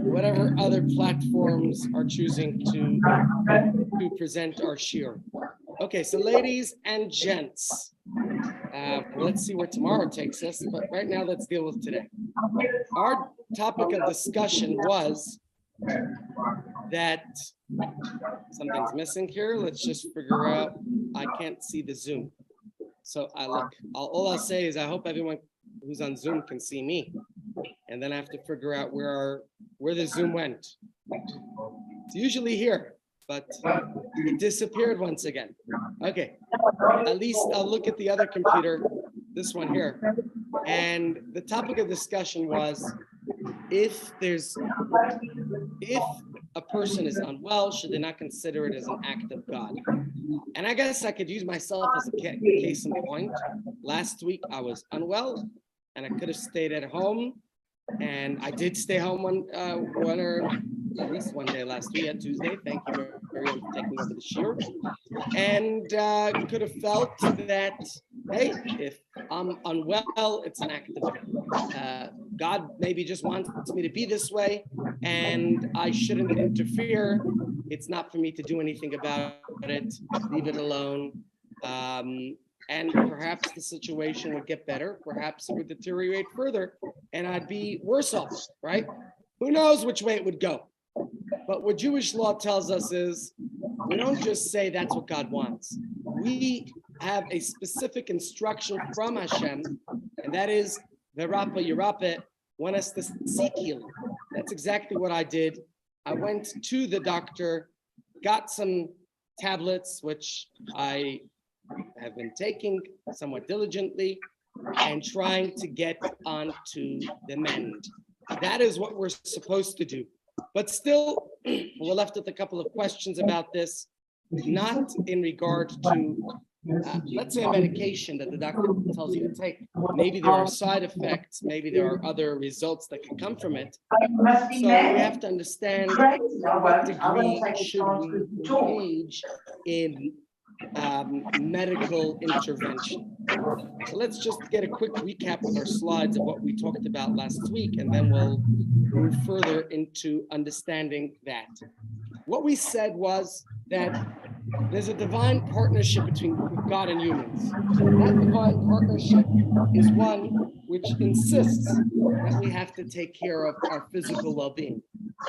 whatever other platforms are choosing to present our shir. Okay, so ladies and gents, let's see where tomorrow takes us, but right now let's deal with today. Our topic of discussion was that something's missing here. Let's just figure out, I can't see the Zoom. So all I'll say is I hope everyone who's on Zoom can see me. And then I have to figure out where the Zoom went. It's usually here, but it disappeared once again. Okay, at least I'll look at the other computer, this one here. And the topic of discussion was, if a person is unwell, should they not consider it as an act of God? And I guess I could use myself as a case in point. Last week I was unwell and I could have stayed at home, and I did stay home at least one day last week, Tuesday. Thank you very much for taking over the shir. And could have felt that, hey, if I'm unwell, it's an act of God maybe just wants me to be this way, and I shouldn't interfere. It's not for me to do anything about it. Leave it alone. And perhaps the situation would get better. Perhaps it would deteriorate further, and I'd be worse off, right? Who knows which way it would go? But what Jewish law tells us is, we don't just say that's what God wants. We have a specific instruction from Hashem, and that is, Verapa Yerapeh, want us to seek healing. That's exactly what I did. I went to the doctor, got some tablets, which I have been taking somewhat diligently and trying to get onto the mend. That is what we're supposed to do. But still, we're left with a couple of questions about this, not in regard to, let's say, a medication that the doctor tells you to take. Maybe there are side effects, maybe there are other results that can come from it. So we have to understand what degree should we engage in medical intervention. So let's just get a quick recap with our slides of what we talked about last week, and then we'll move further into understanding that. What we said was that there's a divine partnership between God and humans. That divine partnership is one which insists that we have to take care of our physical well-being.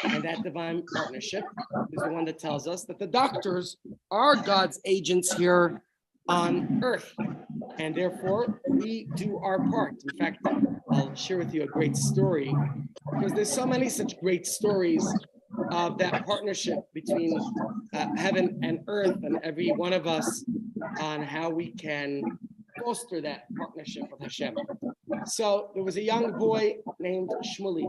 And that divine partnership is the one that tells us that the doctors are God's agents here on earth. And therefore, we do our part. In fact, I'll share with you a great story, because there's so many such great stories of that partnership between heaven and earth and every one of us on how we can foster that partnership with Hashem. So there was a young boy named Shmuley.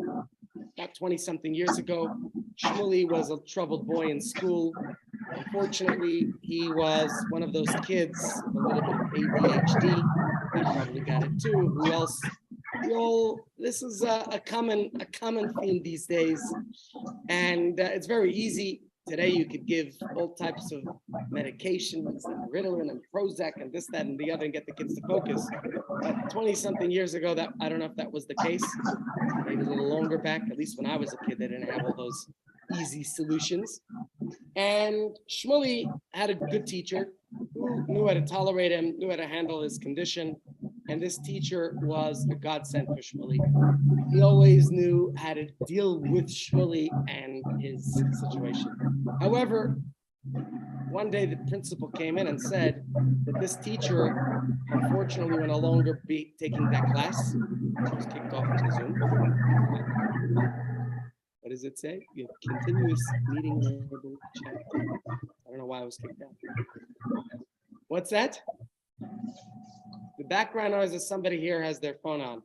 About 20-something years ago, Shmuley was a troubled boy in school. Unfortunately, he was one of those kids with a little bit of ADHD. I probably got it too. Who else? This is a common theme these days, and it's very easy. Today, you could give all types of medications, and Ritalin and Prozac and this, that, and the other, and get the kids to focus. But 20-something years ago, that I don't know if that was the case. Maybe a little longer back. At least when I was a kid, they didn't have all those easy solutions. And Shmuley had a good teacher who knew how to tolerate him, knew how to handle his condition. And this teacher was a godsend for Shmuley. He always knew how to deal with Shmuley and his situation. However, one day the principal came in and said that this teacher, unfortunately, will no longer be taking that class. She was kicked off from Zoom. What does it say? You have continuous meeting verbal chat. I don't know why I was kicked out. What's that? The background noise is somebody here has their phone on.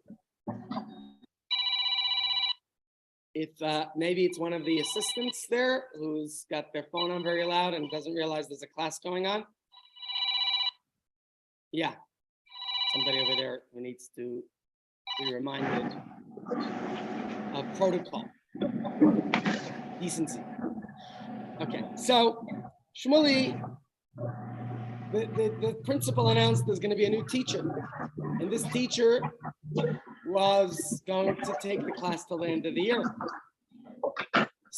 If maybe it's one of the assistants there who's got their phone on very loud and doesn't realize there's a class going on. Yeah, somebody over there who needs to be reminded of protocol, decency. Okay, so Shmuley, the principal announced there's going to be a new teacher, and this teacher was going to take the class till the end of the year.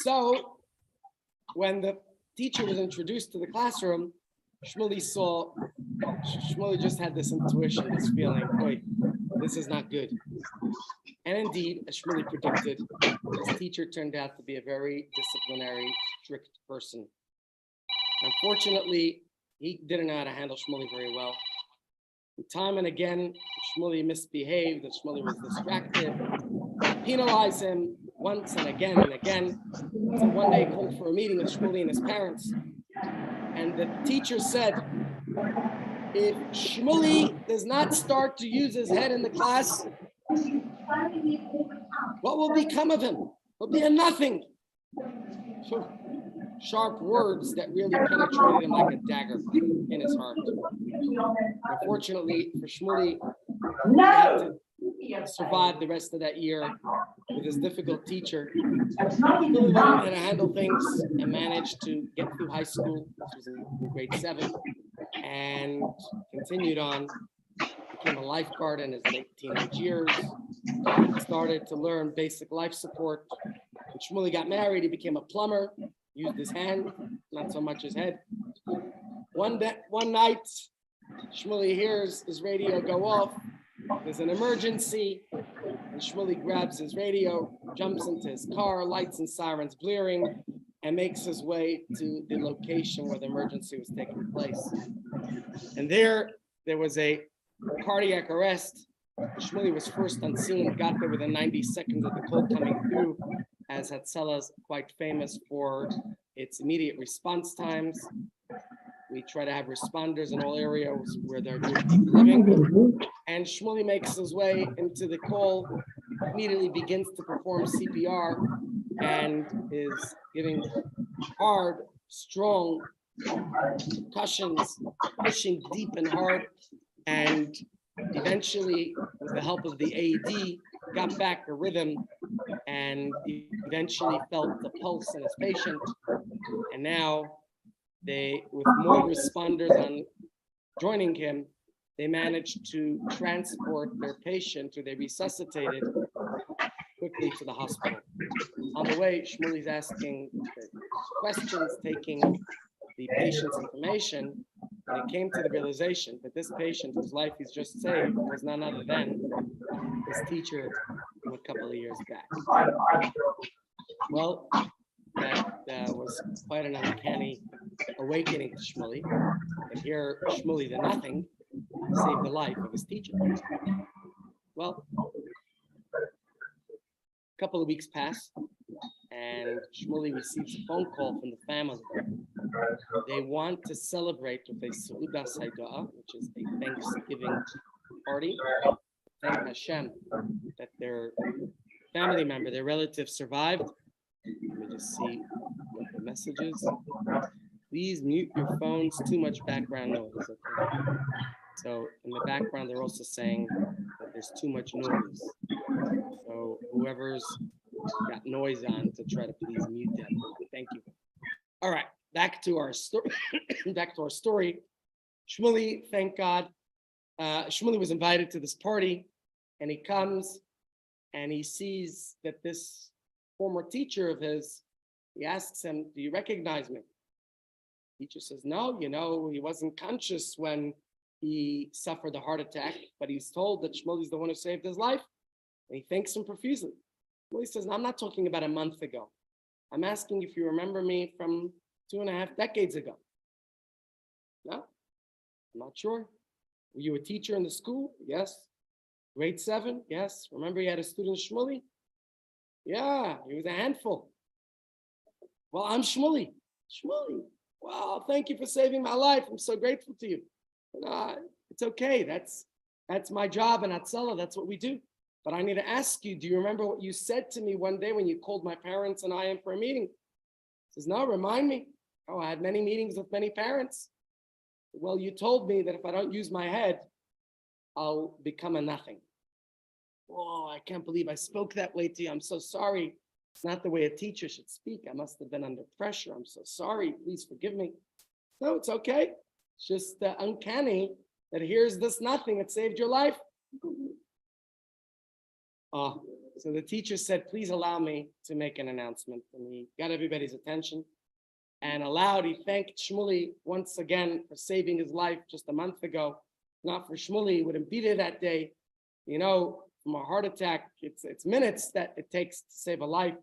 So when the teacher was introduced to the classroom, Shmuley just had this intuition, this feeling, wait, this is not good. And indeed, as Shmuley predicted, his teacher turned out to be a very disciplinary, strict person. Unfortunately, he didn't know how to handle Shmuley very well. Time and again, Shmuley misbehaved, and Shmuley was distracted, penalized him once and again and again. So one day he called for a meeting with Shmuley and his parents. And the teacher said, if Shmuley does not start to use his head in the class, what will become of him? He'll be a nothing. Sharp words that really penetrated him like a dagger in his heart. Unfortunately for Shmuley, he had to survive the rest of that year with his difficult teacher. Shmuley learned how to handle things and managed to get through high school. This was in grade 7, and continued on. Became a lifeguard in his late teenage years. Started to learn basic life support. When Shmuley got married, he became a plumber. Used his hand, not so much his head. One night, Shmuley hears his radio go off. There's an emergency, and Shmuley grabs his radio, jumps into his car, lights and sirens blaring, and makes his way to the location where the emergency was taking place. And there was a cardiac arrest. Shmuley was first on scene, got there within 90 seconds of the call coming through, as Hatzalah is quite famous for its immediate response times. We try to have responders in all areas where there are Jewish people living. And Shmuley makes his way into the call, immediately begins to perform CPR, and is giving hard, strong concussions, pushing deep and hard, and eventually, with the help of the AED, got back a rhythm and eventually felt the pulse in his patient. And now they, with more responders on joining him, they managed to transport their patient, or they resuscitated quickly to the hospital. On the way, Shmuley's asking questions, taking the patient's information, and he came to the realization that this patient whose life he's just saved was none other than his teacher from a couple of years back. Well, that was quite an uncanny awakening to Shmuley. And here, Shmuley the nothing saved the life of his teacher. Well, a couple of weeks pass, and Shmuley receives a phone call from the family. They want to celebrate with a Seudas Haidah, which is a Thanksgiving party. Thank Hashem that their family member, their relative survived. Let me just see what the message is. Please mute your phones, too much background noise. Okay. So in the background, they're also saying that there's too much noise. So whoever's got noise on, to try to please mute them. Thank you. All right, back to our story. Shmuley, thank God. Shmuley was invited to this party, and he comes and he sees that this former teacher of his, he asks him, do you recognize me? The teacher says, no, he wasn't conscious when he suffered a heart attack, but he's told that Shmuley's the one who saved his life, and he thanks him profusely. Shmuley says, no, I'm not talking about a month ago. I'm asking if you remember me from 2.5 decades ago. No, I'm not sure. Were you a teacher in the school? Yes. Grade 7? Yes. Remember you had a student, Shmuley? Yeah, he was a handful. Well, I'm Shmuley. Shmuley, wow, thank you for saving my life. I'm so grateful to you. It's okay. That's my job in Hatzalah. That's what we do. But I need to ask you, do you remember what you said to me one day when you called my parents and I in for a meeting? He says, no, remind me. Oh, I had many meetings with many parents. Well, you told me that if I don't use my head, I'll become a nothing. Oh, I can't believe I spoke that way to you. I'm so sorry. It's not the way a teacher should speak. I must have been under pressure. I'm so sorry. Please forgive me. No, it's okay. It's just uncanny that here's this nothing that saved your life. Oh, So the teacher said, please allow me to make an announcement. And he got everybody's attention and allowed, he thanked Shmuley once again for saving his life just a month ago. Not for Shmuley, he wouldn't be there that day. You know, from a heart attack, it's minutes that it takes to save a life.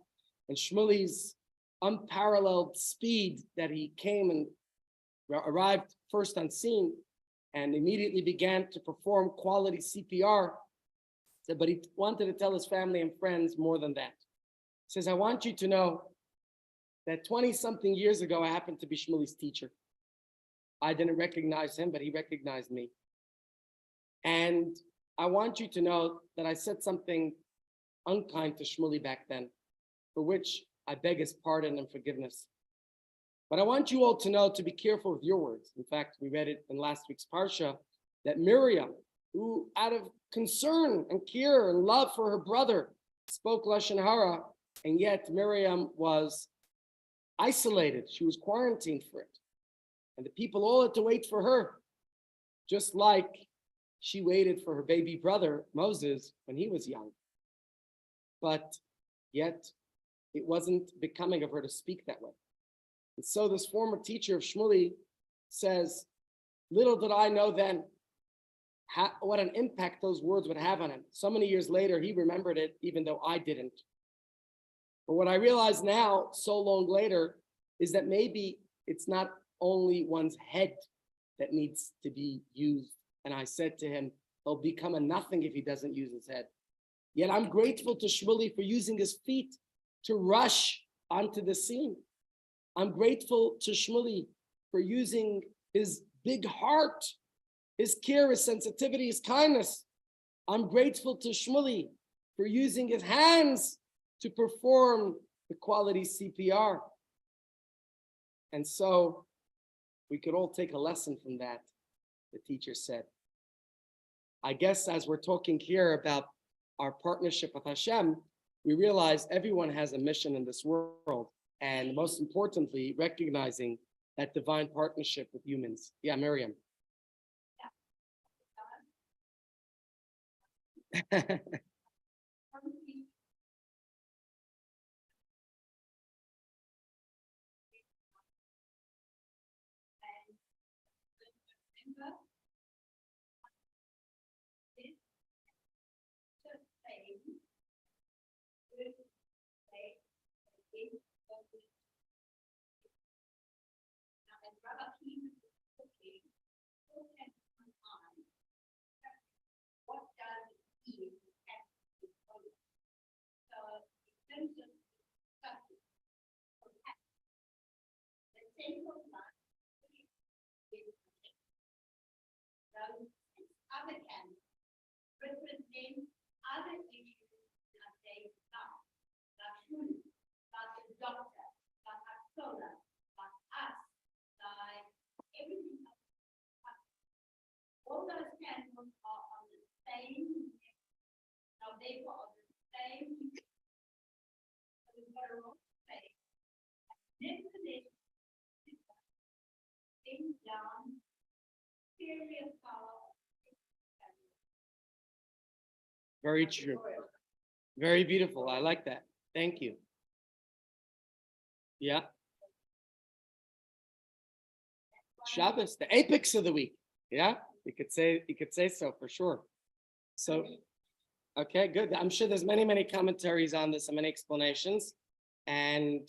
And Shmuley's unparalleled speed that he came and arrived first on scene and immediately began to perform quality CPR. But he wanted to tell his family and friends more than that. He says, I want you to know that 20-something years ago, I happened to be Shmuley's teacher. I didn't recognize him, but he recognized me. And I want you to know that I said something unkind to Shmuley back then, for which I beg his pardon and forgiveness. But I want you all to know to be careful with your words. In fact, we read it in last week's Parsha, that Miriam, who out of concern and care and love for her brother, spoke Lashon Hara, and yet Miriam was isolated. She was quarantined for it. And the people all had to wait for her, just like she waited for her baby brother, Moses, when he was young. But yet it wasn't becoming of her to speak that way. And so this former teacher of Shmuley says, little did I know then what an impact those words would have on him. So many years later, he remembered it, even though I didn't. But what I realize now, so long later, is that maybe it's not only one's head that needs to be used. And I said to him, he'll become a nothing if he doesn't use his head. Yet I'm grateful to Shmuley for using his feet to rush onto the scene. I'm grateful to Shmuley for using his big heart, his care, his sensitivity, his kindness. I'm grateful to Shmuley for using his hands to perform the quality CPR. And so we could all take a lesson from that, the teacher said. I guess as we're talking here about our partnership with Hashem, we realize everyone has a mission in this world. And most importantly, recognizing that divine partnership with humans. Yeah, Miriam. Other can represent other issues that they love, like food, like the doctor, like our solar, like us, like everything else. All those candles are on the same, now therefore on the same, so we've got a wrong space. Nevertheless, things down, serious power. Very true. Very beautiful. I like that. Thank you. Yeah. Shabbos, the apex of the week. Yeah, you could say so for sure. So, okay, good. I'm sure there's many commentaries on this and many explanations. And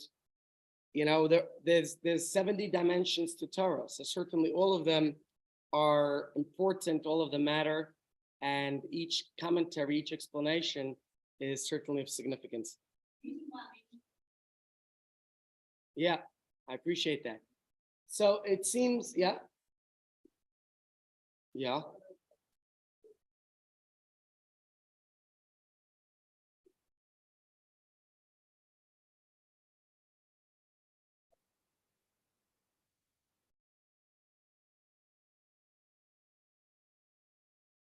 you know, there's 70 dimensions to Torah. So certainly all of them are important, all of them matter. And each commentary, each explanation is certainly of significance. Yeah, I appreciate that. So it seems, yeah. Yeah.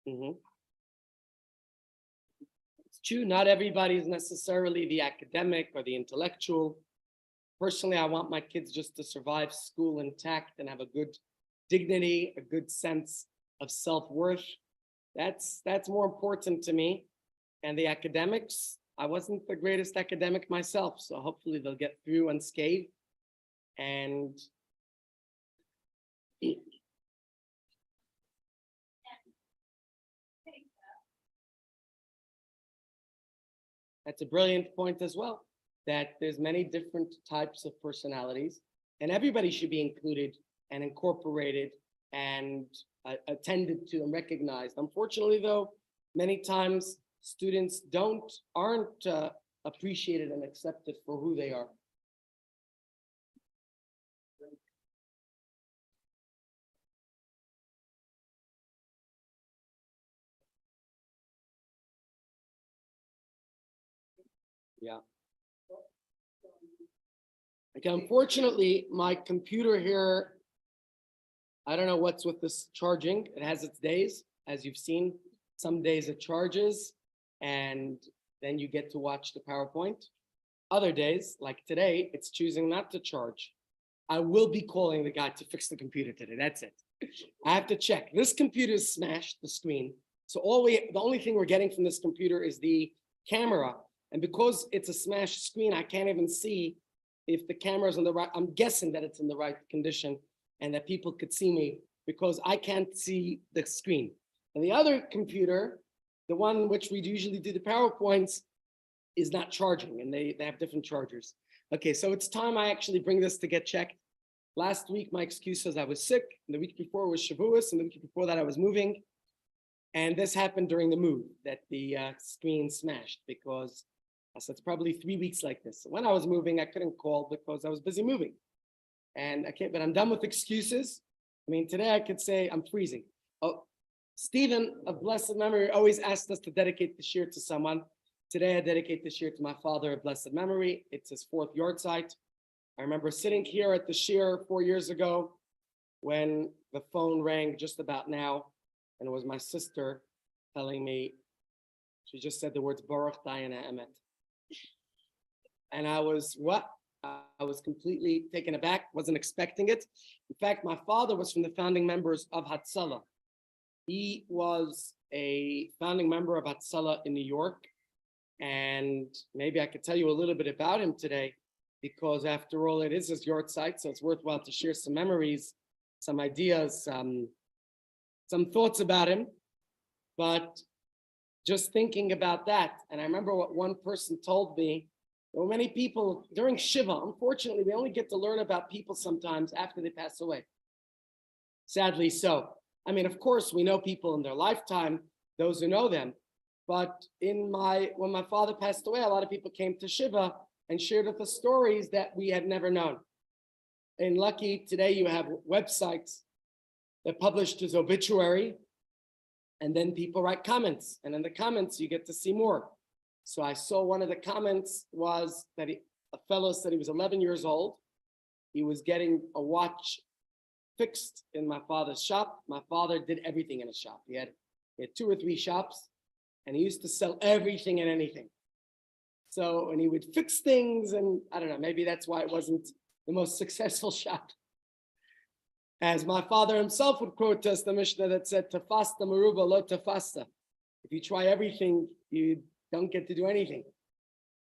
Mm-hmm. It's true, not everybody is necessarily the academic or the intellectual. Personally, I want my kids just to survive school intact and have a good dignity, a good sense of self-worth. That's more important to me. And the academics, I wasn't the greatest academic myself, so hopefully they'll get through unscathed. And that's a brilliant point as well, that there's many different types of personalities, and everybody should be included and incorporated and attended to and recognized. Unfortunately, though, many times students aren't appreciated and accepted for who they are. Yeah. Okay, unfortunately, my computer here, I don't know what's with this charging. It has its days, as you've seen. Some days it charges and then you get to watch the PowerPoint. Other days, like today, it's choosing not to charge. I will be calling the guy to fix the computer today. That's it. I have to check. This computer is smashed, the screen. So the only thing we're getting from this computer is the camera. And because it's a smashed screen, I can't even see if the camera's in the right, I'm guessing that it's in the right condition and that people could see me because I can't see the screen. And the other computer, the one which we usually do the PowerPoints, is not charging, and they have different chargers. Okay, so it's time I actually bring this to get checked. Last week, my excuse was I was sick. And the week before was Shavuos, and the week before that I was moving. And this happened during the move, that the screen smashed because so it's probably 3 weeks like this. When I was moving, I couldn't call because I was busy moving. And I can't, but I'm done with excuses. I mean, today I could say I'm freezing. Oh, Stephen of blessed memory always asked us to dedicate the shir to someone. Today I dedicate this shir to my father of blessed memory. It's his 4th yahrzeit. I remember sitting here at the shir 4 years ago when the phone rang just about now, and it was my sister telling me, she just said the words Baruch Dayana Emet. And I was I was completely taken aback, wasn't expecting it. In fact, my father was from the founding members of Hatzalah. He was a founding member of Hatzalah in New York. And maybe I could tell you a little bit about him today, because after all, it is his yahrzeit, so it's worthwhile to share some memories, some ideas, some thoughts about him. But just thinking about that, and I remember what one person told me, there were many people during Shiva. Unfortunately, we only get to learn about people sometimes after they pass away. Sadly so. I mean, of course, we know people in their lifetime, those who know them. But when my father passed away, a lot of people came to Shiva and shared with us stories that we had never known. And lucky today you have websites that publish his obituary, and then people write comments, and in the comments you get to see more. So I saw one of the comments was that a fellow said he was 11 years old. He was getting a watch fixed in my father's shop. My father did everything in his shop. He had 2 or 3 shops, and he used to sell everything and anything. So, and he would fix things, and I don't know, maybe that's why it wasn't the most successful shop. As my father himself would quote us the Mishnah that said, "Tafasta maruba lo tafasta." If you try everything, you don't get to do anything.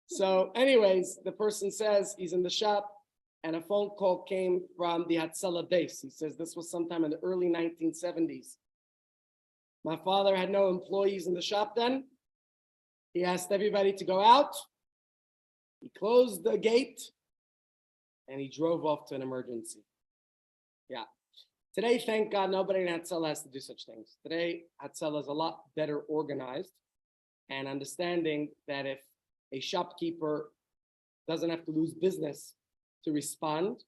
So anyways, the person says he's in the shop and a phone call came from the Hatzalah base. He says this was sometime in the early 1970s. My father had no employees in the shop then. He asked everybody to go out. He closed the gate and he drove off to an emergency. Yeah. Today, thank God, nobody in Hatzalah has to do such things. Today, Hatzalah is a lot better organized and understanding that if a shopkeeper doesn't have to lose business to respond.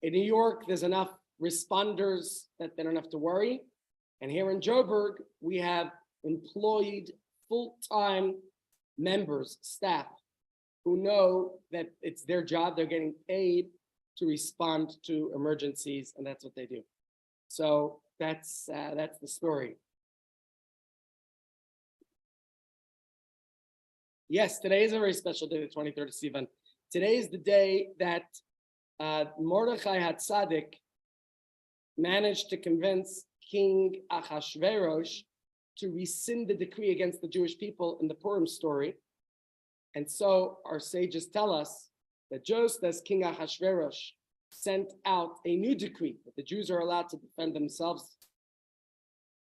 In New York, there's enough responders that they don't have to worry. And here in Joburg, we have employed full-time members, staff, who know that it's their job, they're getting paid to respond to emergencies, and that's what they do. So that's the story. Yes, today is a very special day, the 23rd of Sivan. Today is the day that Mordechai HaTzadik managed to convince King Achashverosh to rescind the decree against the Jewish people in the Purim story. And so our sages tell us that just as King Ahasuerus sent out a new decree that the Jews are allowed to defend themselves,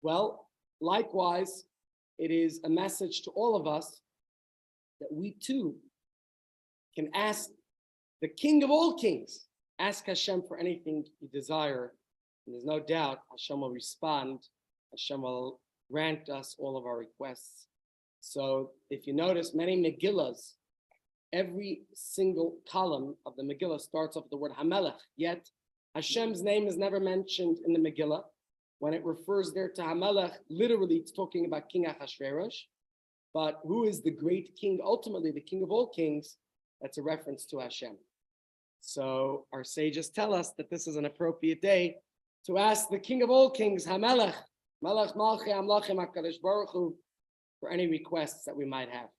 well, likewise, it is a message to all of us that we too can ask the King of all kings, ask Hashem for anything you desire. And there's no doubt Hashem will respond. Hashem will grant us all of our requests. So if you notice, many Megillas, every single column of the Megillah starts off with the word Hamelech, yet Hashem's name is never mentioned in the Megillah. When it refers there to Hamelech, literally it's talking about King Ahasuerus. But who is the great king, ultimately the king of all kings? That's a reference to Hashem. So our sages tell us that this is an appropriate day to ask the king of all kings, Hamelech, Melech Malchei Amlachim HaKadosh Baruch Hu, for any requests that we might have.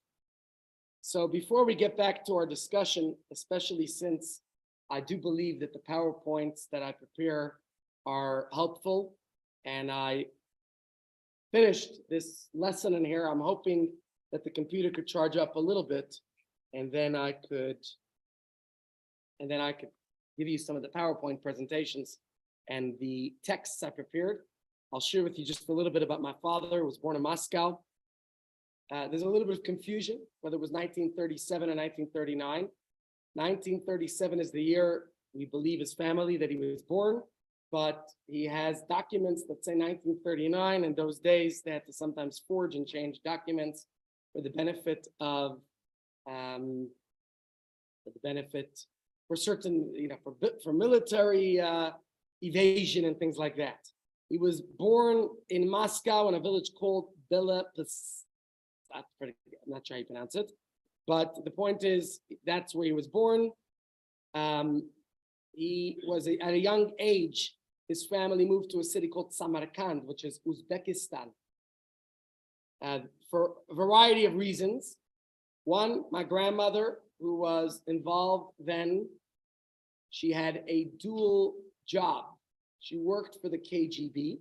So before we get back to our discussion, especially since I do believe that the PowerPoints that I prepare are helpful, and I finished this lesson in here, I'm hoping that the computer could charge up a little bit, and then I could give you some of the PowerPoint presentations and the texts I prepared. I'll share with you just a little bit about my father, who was born in Moscow. There's a little bit of confusion whether it was 1937 or 1939. 1937 is the year we believe his family that he was born, but he has documents that say 1939. In those days, they had to sometimes forge and change documents for the benefit of, for certain, for military evasion and things like that. He was born in Moscow in a village called I'm not sure how you pronounce it, but the point is that's where he was born. He was at a young age, his family moved to a city called Samarkand, which is Uzbekistan, for a variety of reasons. One, my grandmother, who was involved then, she had a dual job. She worked for the KGB.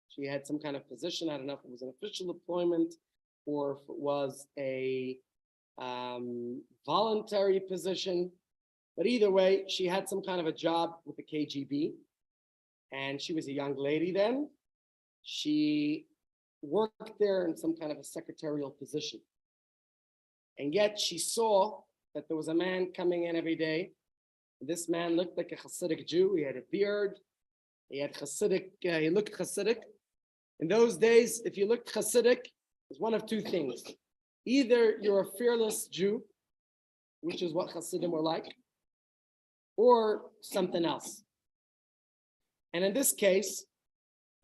She had some kind of position. I don't know if it was an official employment or if it was a voluntary position. But either way, she had some kind of a job with the KGB. And she was a young lady then. She worked there in some kind of a secretarial position. And yet she saw that there was a man coming in every day. This man looked like a Hasidic Jew. He had a beard. He had Hasidic, he looked Hasidic. In those days, if you looked Hasidic, it's one of two things. Either you're a fearless Jew, which is what Hasidim were like, or something else. And in this case,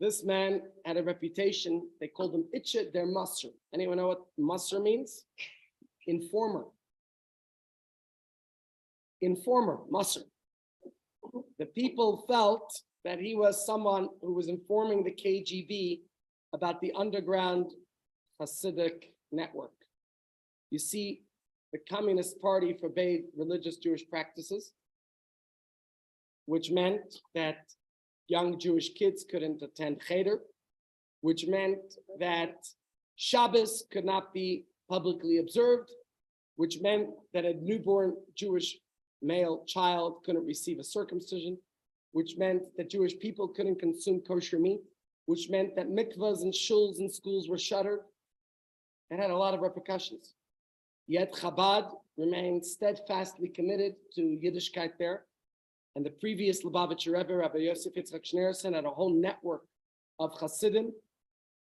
this man had a reputation. They called him Itche der Masr. Anyone know what Masr means? Informer. Informer, Masr. The people felt that he was someone who was informing the KGB about the underground Hasidic network. You see, the Communist Party forbade religious Jewish practices, which meant that young Jewish kids couldn't attend Cheder, which meant that Shabbos could not be publicly observed, which meant that a newborn Jewish male child couldn't receive a circumcision, which meant that Jewish people couldn't consume kosher meat, which meant that mikvahs and shuls and schools were shuttered. It had a lot of repercussions. Yet Chabad remained steadfastly committed to Yiddishkeit there. And the previous Lubavitcher Rebbe, Rabbi Yosef Yitzchak Schneerson, had a whole network of Hasidim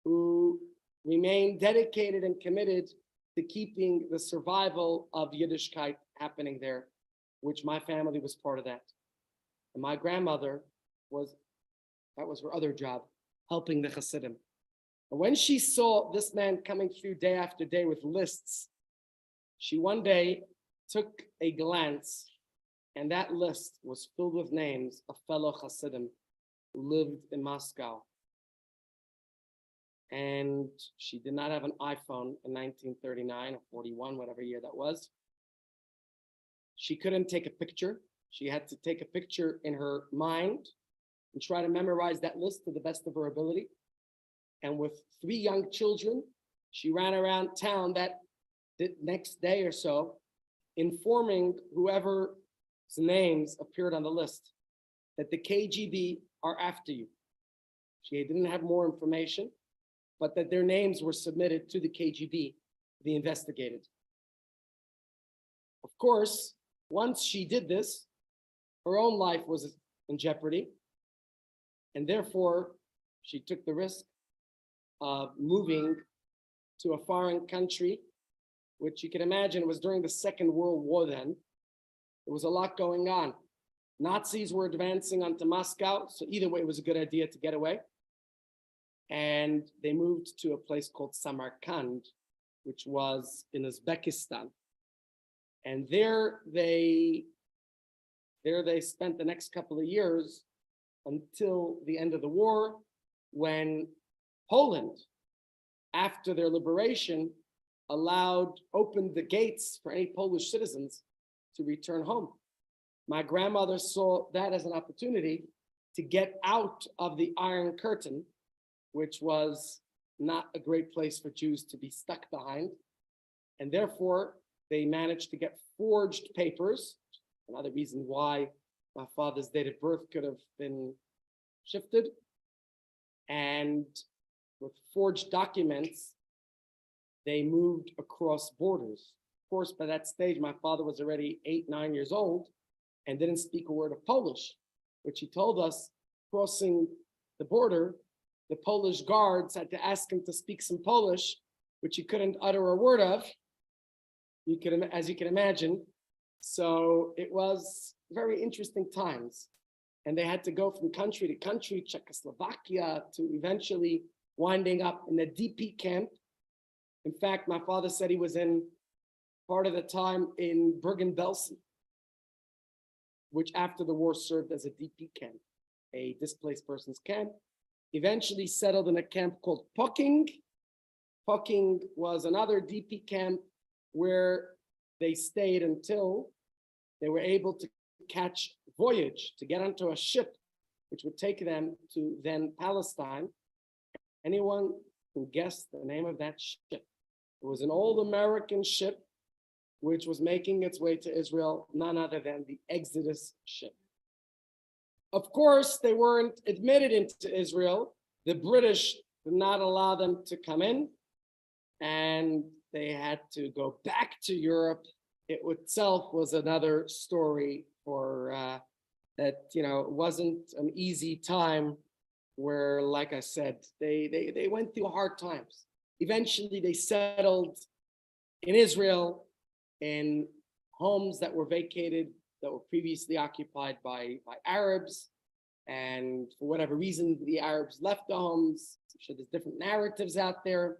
who remained dedicated and committed to keeping the survival of Yiddishkeit happening there, which my family was part of that. And my grandmother that was her other job, helping the Hasidim. And when she saw this man coming through day after day with lists, she one day took a glance, and that list was filled with names of fellow Hasidim who lived in Moscow. And she did not have an iPhone in 1939 or 41, whatever year that was. She couldn't take a picture. She had to take a picture in her mind and try to memorize that list to the best of her ability. And with 3 young children, she ran around town that the next day or so, informing whoever's names appeared on the list that the KGB are after you. She didn't have more information, but that their names were submitted to the KGB to be investigated. Of course, once she did this, her own life was in jeopardy, and therefore she took the risk of moving to a foreign country, which you can imagine was during the Second World War then. There was a lot going on. Nazis were advancing onto Moscow, so either way, it was a good idea to get away. And they moved to a place called Samarkand, which was in Uzbekistan. And there they spent the next couple of years until the end of the war, when Poland, after their liberation, opened the gates for any Polish citizens to return home. My grandmother saw that as an opportunity to get out of the Iron Curtain, which was not a great place for Jews to be stuck behind. And therefore, they managed to get forged papers. Another reason why my father's date of birth could have been shifted. And with forged documents, they moved across borders. Of course, by that stage, my father was already 8, 9 years old and didn't speak a word of Polish, which he told us crossing the border, the Polish guards had to ask him to speak some Polish, which he couldn't utter a word of, as you can imagine. So it was very interesting times. And they had to go from country to country, Czechoslovakia, to eventually winding up in the DP camp. In fact, my father said he was in part of the time in Bergen-Belsen, which after the war served as a DP camp, a displaced persons camp. Eventually settled in a camp called Pocking. Pocking was another DP camp where they stayed until they were able to catch voyage, to get onto a ship, which would take them to then Palestine. Anyone who guessed the name of that ship? It was an old American ship, which was making its way to Israel, none other than the Exodus ship. Of course, they weren't admitted into Israel. The British did not allow them to come in, and they had to go back to Europe. It itself was another story for that, it wasn't an easy time where, like I said, they went through hard times. Eventually, they settled in Israel in homes that were vacated, that were previously occupied by Arabs. And for whatever reason, the Arabs left the homes. I'm sure there's different narratives out there.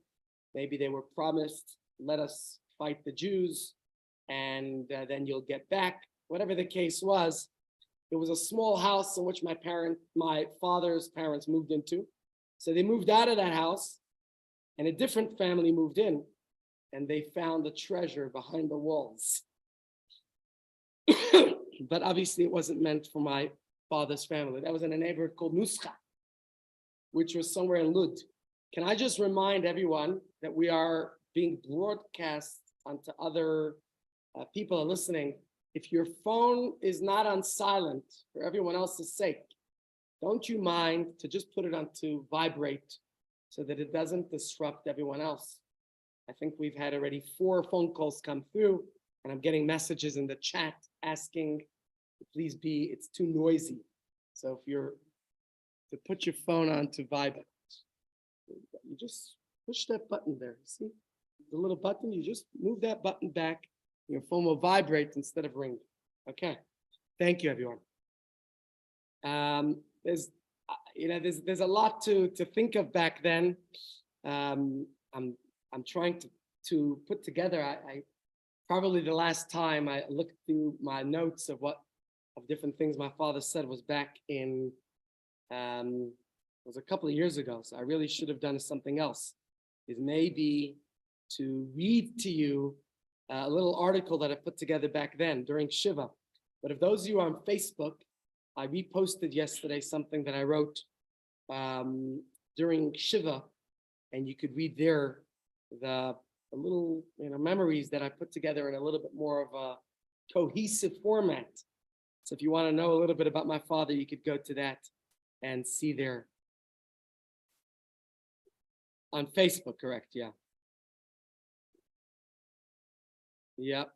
Maybe they were promised, let us fight the Jews, and then you'll get back. Whatever the case was, it was a small house in which my father's parents moved into. So they moved out of that house, and a different family moved in, and they found the treasure behind the walls. But obviously it wasn't meant for my father's family. That was in a neighborhood called Nuscha, which was somewhere in Lud. Can I just remind everyone that we are being broadcast onto other people are listening. If your phone is not on silent for everyone else's sake, don't you mind to just put it onto vibrate so that it doesn't disrupt everyone else. I think we've had already 4 phone calls come through, and I'm getting messages in the chat asking, please it's too noisy. So if you're to put your phone on to vibrate, you just push that button there. See the little button, you just move that button back. Your phone will vibrate instead of ring. Okay, thank you, everyone. There's a lot to think of back then. I'm trying to put together. I probably the last time I looked through my notes of different things my father said was back in it was a couple of years ago. So I really should have done something else. Is maybe to read to you a little article that I put together back then during Shiva. But if those of you on Facebook, I reposted yesterday something that I wrote during Shiva, and you could read there the a little, memories that I put together in a little bit more of a cohesive format. So if you want to know a little bit about my father, you could go to that and see there. On Facebook, correct? Yeah. Yep.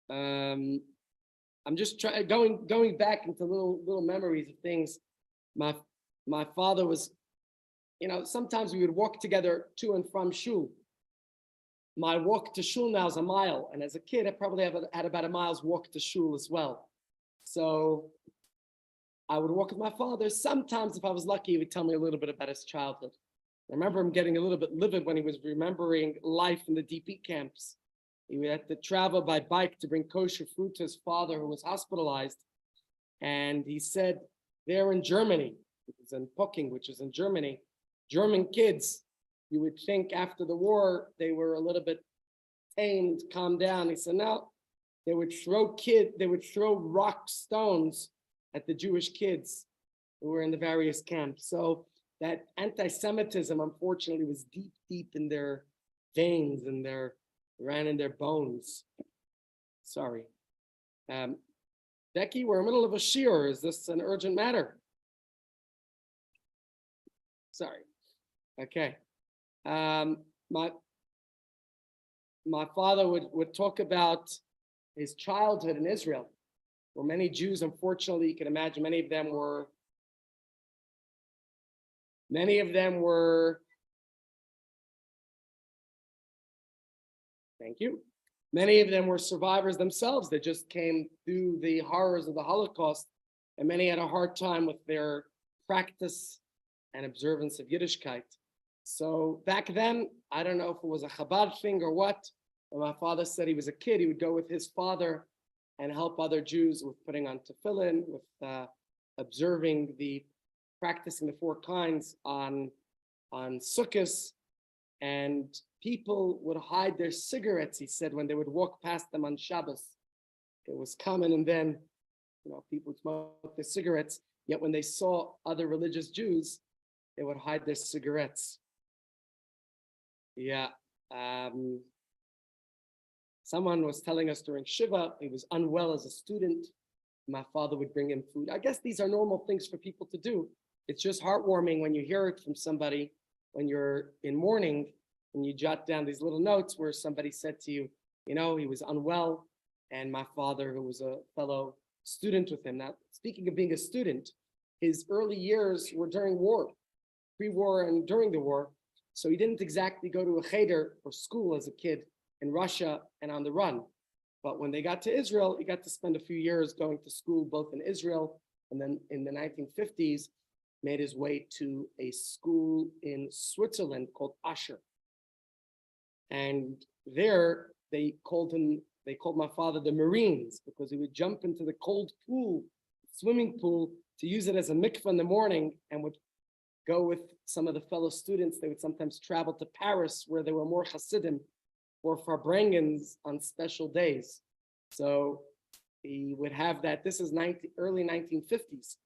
I'm just going back into little memories of things. My father was, sometimes we would walk together to and from shul. My walk to shul now is a mile, and as a kid, I probably had about a mile's walk to shul as well. So I would walk with my father. Sometimes, if I was lucky, he would tell me a little bit about his childhood. I remember him getting a little bit livid when he was remembering life in the DP camps. He would have to travel by bike to bring kosher food to his father, who was hospitalized. And he said, there in Germany, it was in Poking, which is in Germany, German kids, you would think after the war, they were a little bit tamed, calmed down. He said, no, they would throw rock stones at the Jewish kids who were in the various camps. So that anti-Semitism, unfortunately, was deep, deep in their veins and ran in their bones. Sorry. Becky, we're in the middle of a shiur. Is this an urgent matter? Sorry. Okay. My father would talk about his childhood in Israel, where many Jews, unfortunately, you can imagine, many of them were thank you. Many of them were survivors themselves that just came through the horrors of the Holocaust, and many had a hard time with their practice and observance of Yiddishkeit. So back then, I don't know if it was a Chabad thing or what, but my father said he was a kid, he would go with his father and help other Jews with putting on tefillin, with observing practicing the four kinds on Sukkot, and people would hide their cigarettes, he said, when they would walk past them on Shabbos. It was common, and then, people would smoke their cigarettes, yet when they saw other religious Jews, they would hide their cigarettes. Yeah. Someone was telling us during Shiva, he was unwell as a student. My father would bring him food. I guess these are normal things for people to do. It's just heartwarming when you hear it from somebody when you're in mourning and you jot down these little notes where somebody said to you, he was unwell, and my father, who was a fellow student with him. Now, speaking of being a student, his early years were during war, pre-war and during the war. So he didn't exactly go to a cheder or school as a kid in Russia and on the run. But when they got to Israel, he got to spend a few years going to school both in Israel, and then in the 1950s, made his way to a school in Switzerland called Asher. And there they called my father the Marines, because he would jump into the cold swimming pool, to use it as a mikveh in the morning, and would go with some of the fellow students. They would sometimes travel to Paris, where there were more Hasidim or Farbrengens on special days. So he would have that. This is early 1950s.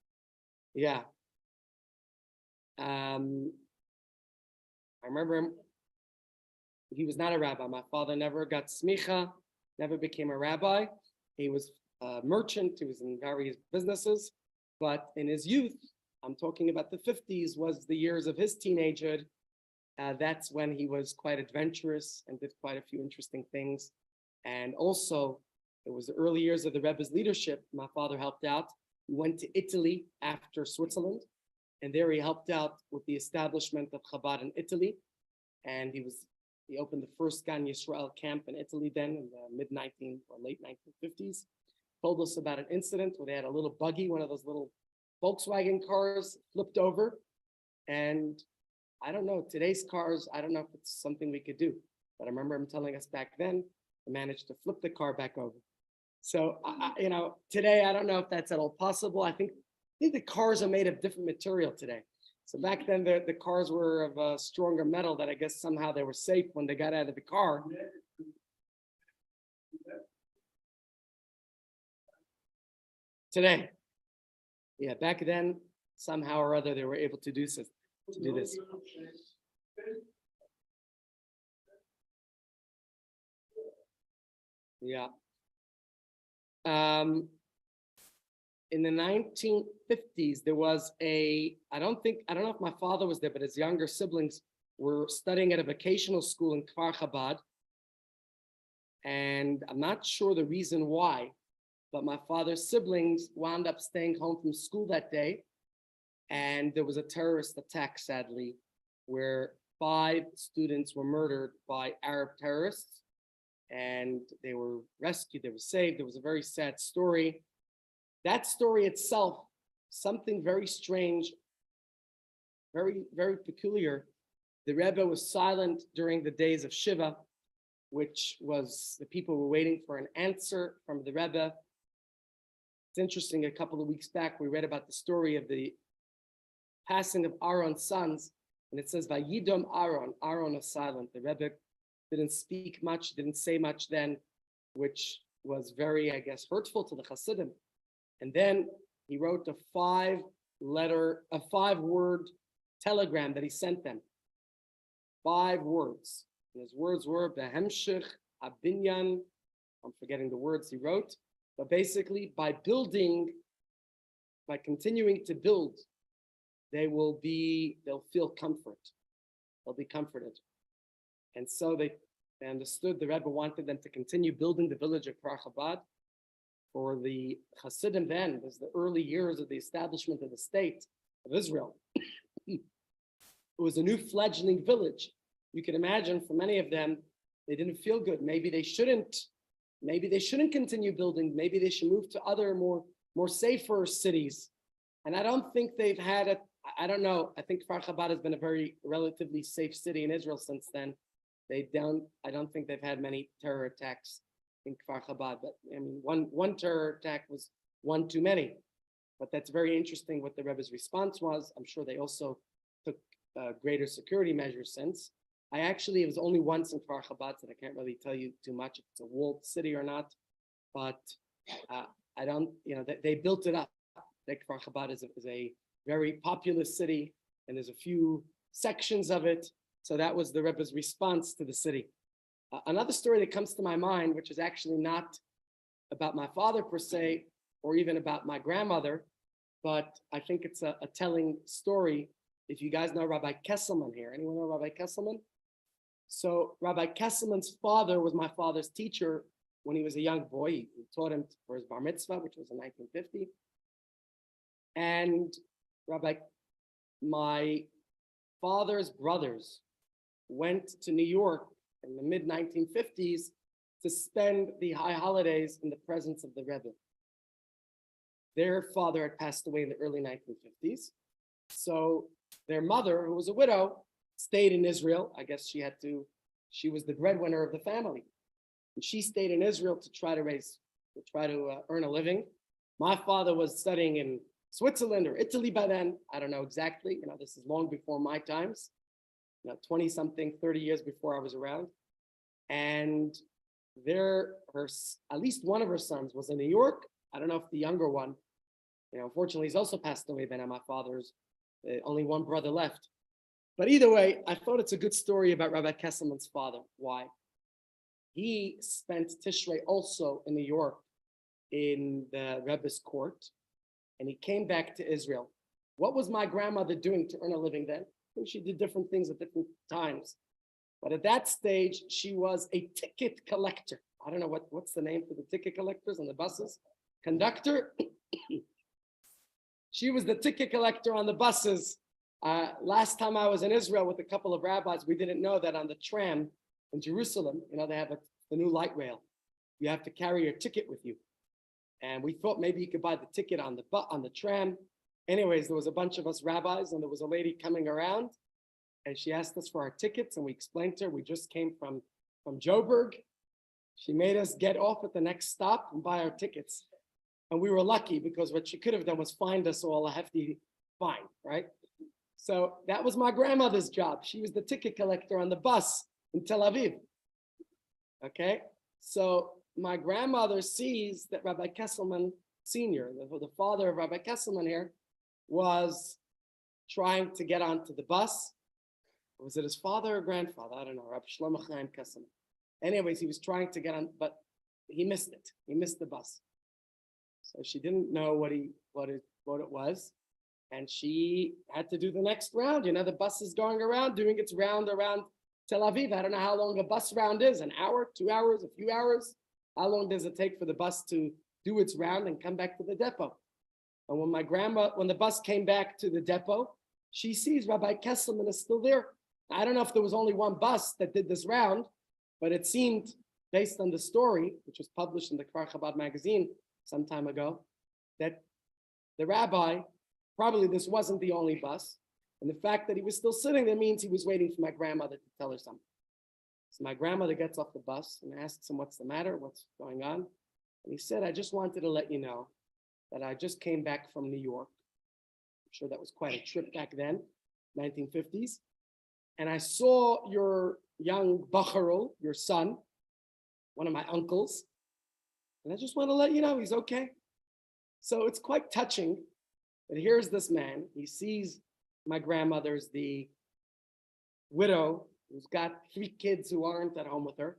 Yeah. I remember him. He was not a rabbi. My father never got smicha, never became a rabbi. He was a merchant. He was in various businesses. But in his youth, I'm talking about the 50s, was the years of his teenagehood. That's when he was quite adventurous and did quite a few interesting things. And also, it was the early years of the Rebbe's leadership. My father helped out. He went to Italy after Switzerland, and there he helped out with the establishment of Chabad in Italy. And he opened the first Gan Yisrael camp in Italy then in the late 1950s. Told us about an incident where they had a little buggy, one of those little Volkswagen cars, flipped over. And I don't know, today's cars, I don't know if it's something we could do, but I remember him telling us back then, I managed to flip the car back over. So, today, I don't know if that's at all possible. I think the cars are made of different material today. So back then, the cars were of a stronger metal that I guess somehow they were safe when they got out of the car. Today. Yeah, back then, somehow or other, they were able to do this. Yeah. In the 1950s, there was I don't know if my father was there, but his younger siblings were studying at a vocational school in Kfar Chabad. And I'm not sure the reason why, but my father's siblings wound up staying home from school that day. And there was a terrorist attack, sadly, where 5 students were murdered by Arab terrorists. And they were rescued, they were saved. It was a very sad story. That story itself, something very strange, very, very peculiar. The Rebbe was silent during the days of Shiva, which was the people were waiting for an answer from the Rebbe. It's interesting, a couple of weeks back, we read about the story of the passing of Aaron's sons, and it says, Vayidom Aaron, Aaron was silent. The Rebbe didn't speak much, didn't say much then, which was very, I guess, hurtful to the Hasidim. And then he wrote a 5-word telegram that he sent them. 5 words. And his words were Behemshich Abinyan. I'm forgetting the words he wrote, but basically by continuing to build, they'll feel comfort. They'll be comforted. And so they understood the Rebbe wanted them to continue building the village of Kfar Chabad. For the Hasidim then, was the early years of the establishment of the state of Israel. It was a new fledgling village. You can imagine for many of them, they didn't feel good. Maybe they shouldn't continue building. Maybe they should move to other more safer cities. And I don't think they've had I don't know. I think Kfar Chabad has been a very relatively safe city in Israel since then. I don't think they've had many terror attacks in Kfar Chabad, but I mean, one terror attack was one too many. But that's very interesting what the Rebbe's response was. I'm sure they also took greater security measures since. It was only once in Kfar Chabad, so I can't really tell you too much if it's a walled city or not. But I don't, they built it up. Kfar Chabad is a very populous city, and there's a few sections of it. So that was the Rebbe's response to the city. Another story that comes to my mind, which is actually not about my father per se, or even about my grandmother, but I think it's a telling story. If you guys know Rabbi Kesselman here, anyone know Rabbi Kesselman? So Rabbi Kesselman's father was my father's teacher when he was a young boy. He taught him for his bar mitzvah, which was in 1950. And my father's brothers went to New York in the mid-1950s to spend the high holidays in the presence of the Rebbe. Their father had passed away in the early 1950s. So their mother, who was a widow, stayed in Israel. I guess she was the breadwinner of the family. And she stayed in Israel to try to earn a living. My father was studying in Switzerland or Italy by then. I don't know exactly. This is long before my times. 20 something, 30 years before I was around. And at least one of her sons was in New York. I don't know if the younger one, unfortunately, he's also passed away then. My father's only one brother left. But either way, I thought it's a good story about Rabbi Kesselman's father. Why? He spent Tishrei also in New York in the Rebbe's court, and he came back to Israel. What was my grandmother doing to earn a living then? I think she did different things at different times. But at that stage, she was a ticket collector. I don't know what's the name for the ticket collectors on the buses? Conductor. She was the ticket collector on the buses. Last time I was in Israel with a couple of rabbis, we didn't know that on the tram in Jerusalem, they have the new light rail. You have to carry your ticket with you. And we thought maybe you could buy the ticket on the tram. Anyways, there was a bunch of us rabbis, and there was a lady coming around, and she asked us for our tickets, and we explained to her we just came from Joburg. She made us get off at the next stop and buy our tickets. And we were lucky because what she could have done was find us all a hefty fine, right? So that was my grandmother's job. She was the ticket collector on the bus in Tel Aviv. Okay, so my grandmother sees that Rabbi Kesselman Sr., the father of Rabbi Kesselman here, was trying to get onto the bus. Was it his father or grandfather? I don't know, Rabbi Shlomo Chaim Kesselman. Anyways, he was trying to get on, but he missed it. He missed the bus. So she didn't know what it was. And she had to do the next round. You know, the bus is going around, doing its round around Tel Aviv. I don't know how long a bus round is, an hour, 2 hours, a few hours. How long does it take for the bus to do its round and come back to the depot? And when the bus came back to the depot, she sees Rabbi Kesselman is still there. I don't know if there was only one bus that did this round, but it seemed, based on the story, which was published in the Kfar Chabad magazine some time ago, that the rabbi, probably this wasn't the only bus. And the fact that he was still sitting there means he was waiting for my grandmother to tell her something. So my grandmother gets off the bus and asks him, what's the matter? What's going on? And he said, I just wanted to let you know that I just came back from New York. I'm sure that was quite a trip back then, 1950s. And I saw your young Bacharul, your son, one of my uncles. And I just want to let you know he's okay. So it's quite touching that here's this man. He sees my grandmother's the widow who's got 3 kids who aren't at home with her.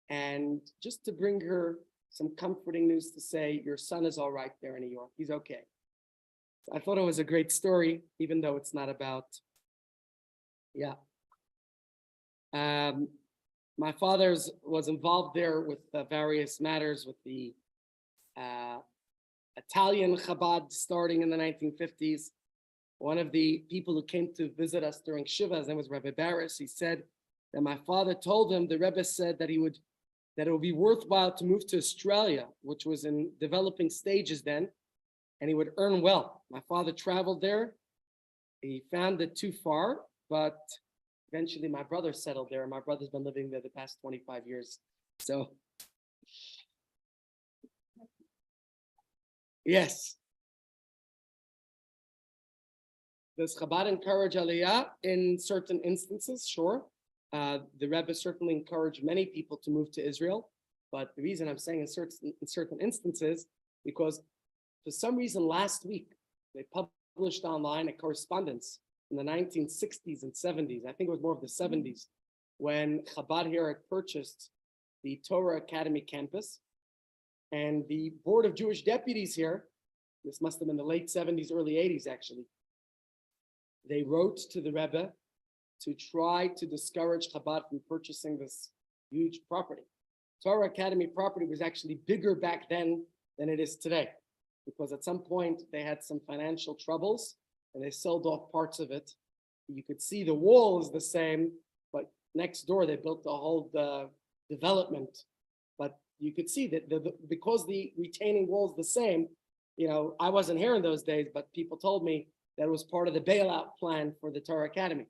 And just to bring her some comforting news to say, your son is all right there in New York. He's okay. So I thought it was a great story, even though it's not about, yeah. My father was involved there with various matters with the Italian Chabad starting in the 1950s. One of the people who came to visit us during Shiva, his name was Rebbe Barris. He said that my father told him, the Rebbe said that it would be worthwhile to move to Australia, which was in developing stages then, and he would earn well. My father traveled there. He found it too far, but eventually my brother settled there, and my brother's been living there the past 25 years. So, yes. Does Chabad encourage Aliyah? In certain instances, sure. The Rebbe certainly encouraged many people to move to Israel. But the reason I'm saying in certain instances, because for some reason last week, they published online a correspondence in the 1960s and 70s. I think it was more of the 70s, when Chabad here had purchased the Torah Academy campus. And the Board of Jewish Deputies here, this must have been the late 70s, early 80s actually, they wrote to the Rebbe to try to discourage Chabad from purchasing this huge property. Torah Academy property was actually bigger back then than it is today, because at some point they had some financial troubles and they sold off parts of it. You could see the wall is the same, but next door they built a whole development. But you could see that because the retaining wall is the same, you know, I wasn't here in those days, but people told me that it was part of the bailout plan for the Torah Academy.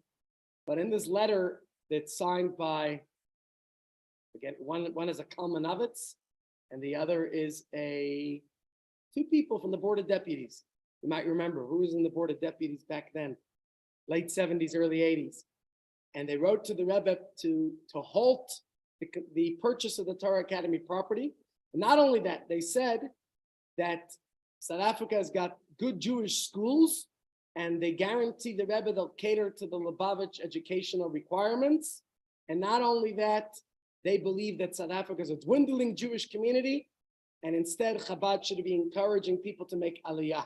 But in this letter that's signed by, again, one is a Kalmanovitz, and the other is two people from the Board of Deputies. You might remember who was in the Board of Deputies back then, late 70s, early 80s. And they wrote to the Rebbe to halt the purchase of the Torah Academy property. And not only that, they said that South Africa has got good Jewish schools, and they guarantee the Rebbe they'll cater to the Lubavitch educational requirements. And not only that, they believe that South Africa is a dwindling Jewish community, and instead Chabad should be encouraging people to make Aliyah.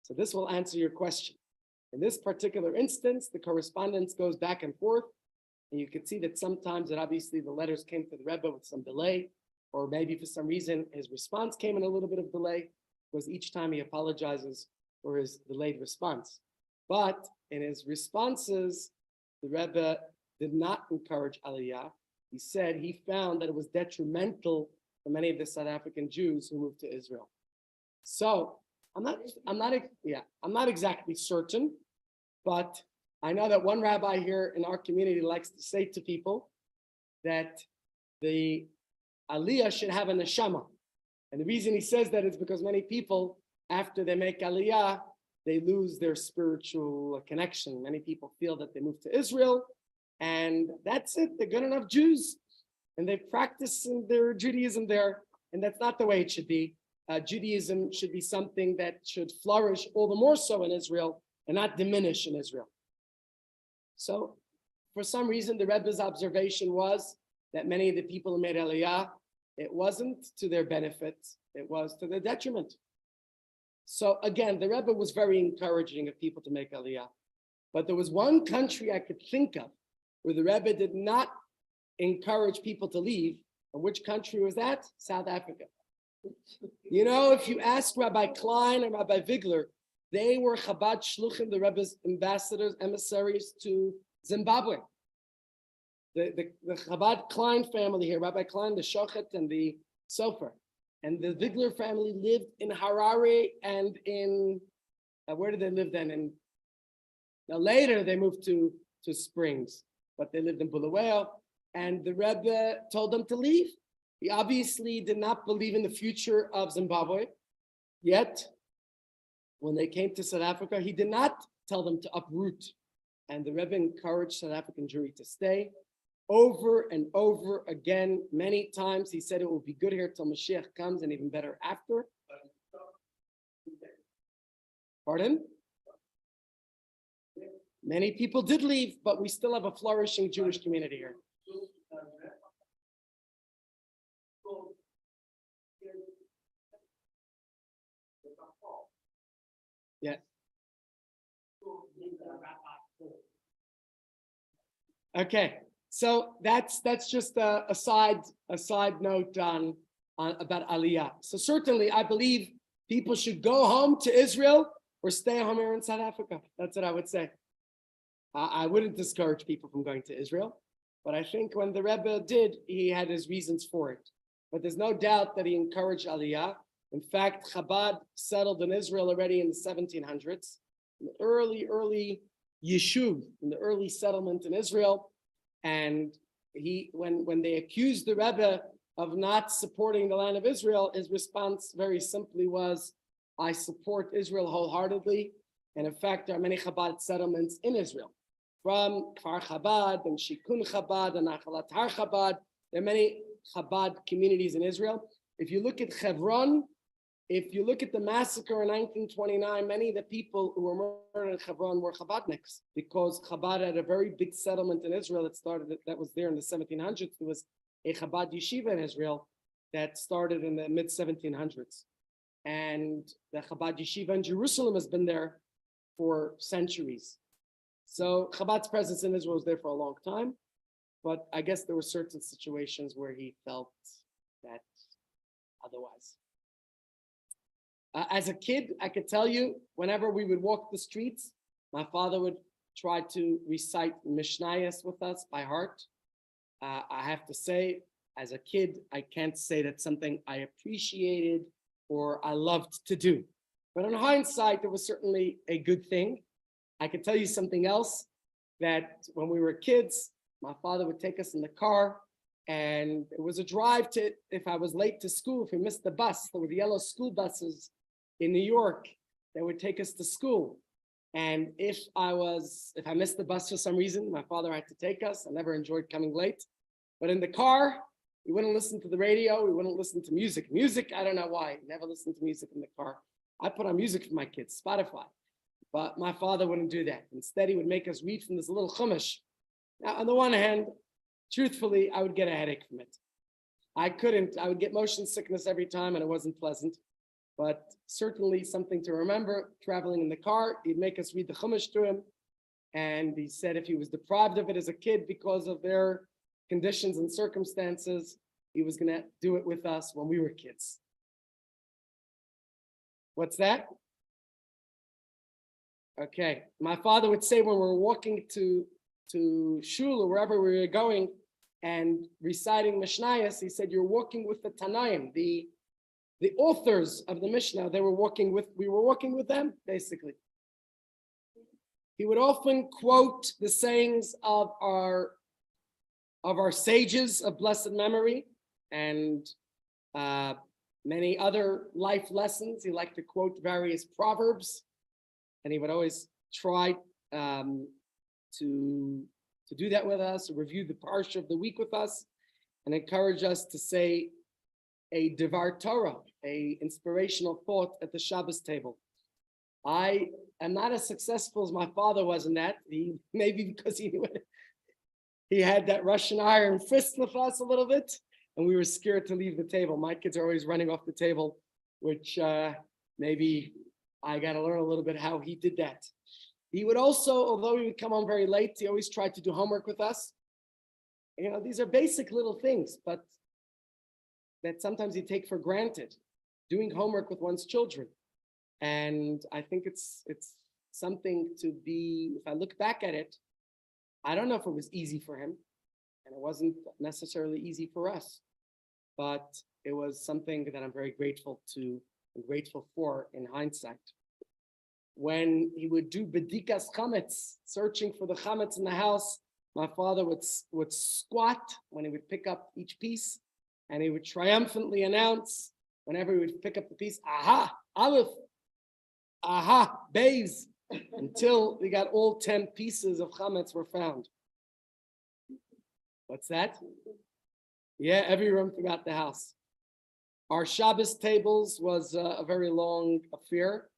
So this will answer your question. In this particular instance, the correspondence goes back and forth, and you can see that sometimes that obviously the letters came to the Rebbe with some delay, or maybe for some reason his response came in a little bit of delay, because each time he apologizes for his delayed response. But in his responses, the Rebbe did not encourage Aliyah. He said he found that it was detrimental for many of the South African Jews who moved to Israel. So I'm not exactly certain, but I know that one rabbi here in our community likes to say to people that the Aliyah should have a neshama. And the reason he says that is because many people, after they make Aliyah, they lose their spiritual connection. Many people feel that they moved to Israel and that's it, they're good enough Jews and they practice their Judaism there, and that's not the way it should be. Judaism should be something that should flourish all the more so in Israel and not diminish in Israel. So for some reason, the Rebbe's observation was that many of the people who made Aliyah It wasn't to their benefit, it was to their detriment. So again, the Rebbe was very encouraging of people to make Aliyah. But there was one country I could think of where the Rebbe did not encourage people to leave. And which country was that? South Africa. You know, if you ask Rabbi Klein and Rabbi Vigler, they were Chabad Shluchim, the Rebbe's ambassadors, emissaries to Zimbabwe. The Chabad Klein family here, Rabbi Klein, the Shochet and the Sofer, and the Vigler family lived in Harare and in, where did they live then? And now later they moved to Springs, but they lived in Bulawayo, and the Rebbe told them to leave. He obviously did not believe in the future of Zimbabwe, yet when they came to South Africa, he did not tell them to uproot. And the Rebbe encouraged South African Jewry to stay. Over and over again, many times, he said it will be good here till Mashiach comes and even better after. Pardon? Many people did leave, but we still have a flourishing Jewish community here. Yeah. Okay, so that's just a side note on about Aliyah. So certainly, I believe people should go home to Israel or stay home here in South Africa. That's what I would say. I wouldn't discourage people from going to Israel, but I think when the Rebbe did, he had his reasons for it. But there's no doubt that he encouraged Aliyah. In fact, Chabad settled in Israel already in the 1700s, in the early Yeshuv, in the early settlement in Israel. And when they accused the Rebbe of not supporting the land of Israel, his response very simply was, I support Israel wholeheartedly. And in fact, there are many Chabad settlements in Israel, from Kfar Chabad and Shikun Chabad and Achalat Har Chabad. There are many Chabad communities in Israel. If you look at Hebron, if you look at the massacre in 1929, many of the people who were murdered in Hebron were Chabadniks, because Chabad had a very big settlement in Israel that was there in the 1700s. There was a Chabad yeshiva in Israel that started in the mid 1700s. And the Chabad yeshiva in Jerusalem has been there for centuries. So Chabad's presence in Israel was there for a long time, but I guess there were certain situations where he felt that otherwise. As a kid, I could tell you, whenever we would walk the streets, my father would try to recite Mishnayos with us by heart. I have to say, as a kid, I can't say that's something I appreciated or I loved to do. But in hindsight, it was certainly a good thing. I could tell you something else, that when we were kids, my father would take us in the car, and it was a drive to, if I was late to school, if we missed the bus, there were the yellow school buses in New York that would take us to school. And if I missed the bus for some reason, my father had to take us. I never enjoyed coming late. But in the car, we wouldn't listen to the radio, we wouldn't listen to music. Music, I don't know why, never listened to music in the car. I put on music for my kids, Spotify. But my father wouldn't do that. Instead, he would make us read from this little chumash. Now, on the one hand, truthfully, I would get a headache from it. I would get motion sickness every time, and it wasn't pleasant. But certainly something to remember, traveling in the car, he'd make us read the chumash to him. And he said if he was deprived of it as a kid because of their conditions and circumstances, he was gonna do it with us when we were kids. What's that? Okay, my father would say when we were walking to shul or wherever we were going and reciting Mishnayos, he said, you're walking with the Tanaim, the authors of the Mishnah. We were walking with them, basically. He would often quote the sayings of our sages of blessed memory and many other life lessons. He liked to quote various proverbs, and he would always try to do that with us, review the parsha of the week with us, and encourage us to say a Devar Torah, a inspirational thought at the Shabbos table. I am not as successful as my father was in that. Maybe because he had that Russian iron fist with us a little bit, and we were scared to leave the table. My kids are always running off the table, which maybe I got to learn a little bit how he did that. He would also, although he would come home very late, he always tried to do homework with us. You know, these are basic little things, but that sometimes you take for granted, doing homework with one's children. And I think it's something to be, if I look back at it, I don't know if it was easy for him, and it wasn't necessarily easy for us, but it was something that I'm very grateful for in hindsight. When he would do bedikas chametz, searching for the chametz in the house, my father would squat when he would pick up each piece, and he would triumphantly announce whenever he would pick up the piece, aha, aleph, aha, beis, until we got all 10 pieces of chametz were found. What's that? Yeah, every room throughout the house. Our Shabbos tables was a very long affair.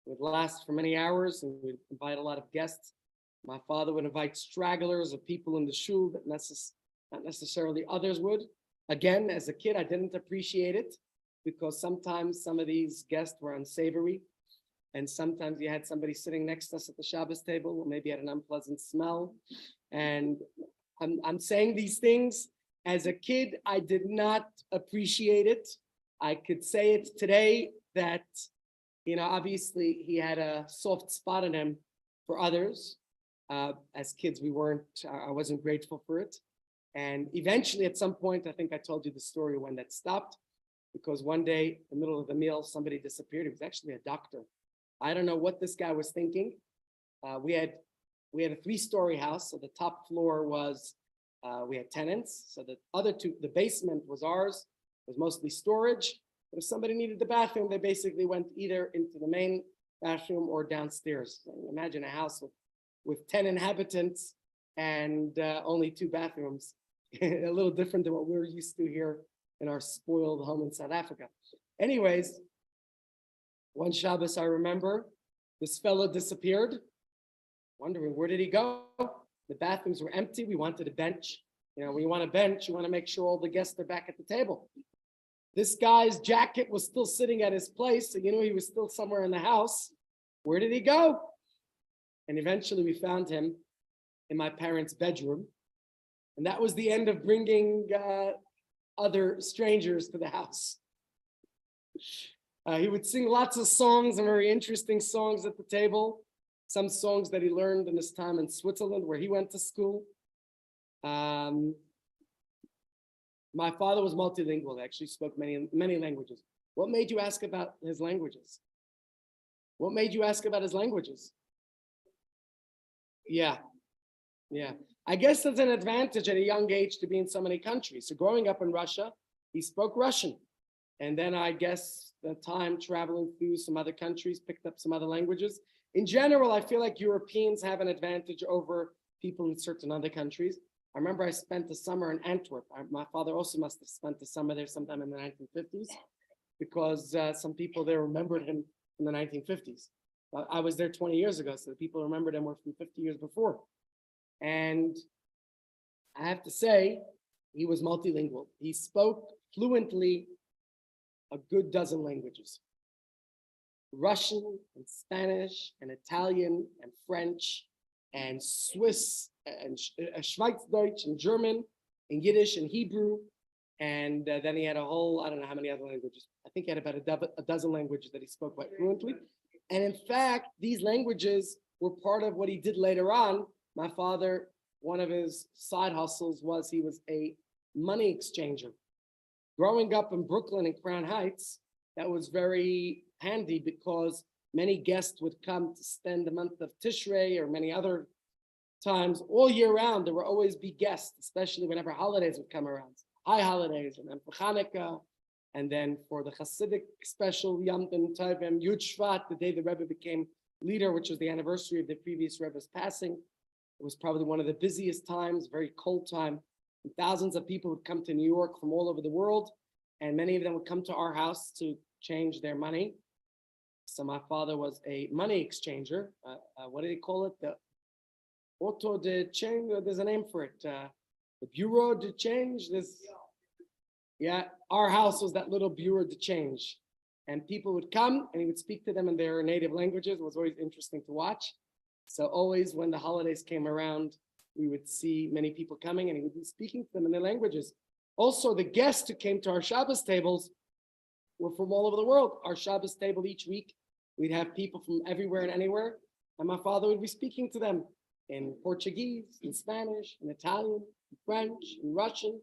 It would last for many hours, and we'd invite a lot of guests. My father would invite stragglers of people in the shul, but not necessarily others would. Again, as a kid, I didn't appreciate it because sometimes some of these guests were unsavory, and sometimes you had somebody sitting next to us at the Shabbos table who maybe had an unpleasant smell. And I'm saying these things. As a kid, I did not appreciate it. I could say it today that, you know, obviously he had a soft spot in him for others. As kids, I wasn't grateful for it. And eventually at some point, I think I told you the story when that stopped, because one day in the middle of the meal, somebody disappeared. He was actually a doctor. I don't know what this guy was thinking. We had a 3-story house. So the top floor was, we had tenants. So the other two, the basement was ours. It was mostly storage. But if somebody needed the bathroom, they basically went either into the main bathroom or downstairs. So imagine a house with 10 inhabitants and only 2 bathrooms. A little different than what we're used to here in our spoiled home in South Africa. Anyways, one Shabbos, I remember, this fellow disappeared, wondering where did he go? The bathrooms were empty. We wanted a bench. You know, when you want a bench, you want to make sure all the guests are back at the table. This guy's jacket was still sitting at his place, so you know he was still somewhere in the house. Where did he go? And eventually we found him in my parents' bedroom. And that was the end of bringing other strangers to the house. He would sing lots of songs and very interesting songs at the table. Some songs that he learned in his time in Switzerland, where he went to school. My father was multilingual, actually spoke many languages. What made you ask about his languages? What made you ask about his languages? Yeah. I guess that's an advantage at a young age to be in so many countries. So growing up in Russia, he spoke Russian. And then I guess the time traveling through some other countries, picked up some other languages. In general, I feel like Europeans have an advantage over people in certain other countries. I remember I spent the summer in Antwerp. My father also must have spent the summer there sometime in the 1950s, because some people there remembered him in the 1950s. I was there 20 years ago, so the people who remembered him were from 50 years before. And I have to say, he was multilingual. He spoke fluently a good dozen languages. Russian and Spanish and Italian and French and Swiss and Schweizerdeutsch and German and Yiddish and Hebrew. And then he had a whole, I don't know how many other languages. I think he had about a dozen languages that he spoke quite fluently. And in fact, these languages were part of what he did later on. My father, one of his side hustles was he was a money exchanger. Growing up in Brooklyn and Crown Heights, that was very handy because many guests would come to spend the month of Tishrei or many other times all year round. There would always be guests, especially whenever holidays would come around. High holidays, and then for Hanukkah, and then for the Hasidic special Yom Tovim, Yud Shvat, the day the Rebbe became leader, which was the anniversary of the previous Rebbe's passing. It was probably one of the busiest times, very cold time. And thousands of people would come to New York from all over the world, and many of them would come to our house to change their money. So my father was a money exchanger. What do they call it? The auto de change. There's a name for it. The bureau de change. Yeah, our house was that little bureau de change. And people would come and he would speak to them in their native languages. It was always interesting to watch. So always when the holidays came around, we would see many people coming and he would be speaking to them in their languages. Also, the guests who came to our Shabbos tables were from all over the world. Our Shabbos table each week, we'd have people from everywhere and anywhere. And my father would be speaking to them in Portuguese, in Spanish, in Italian, in French, in Russian,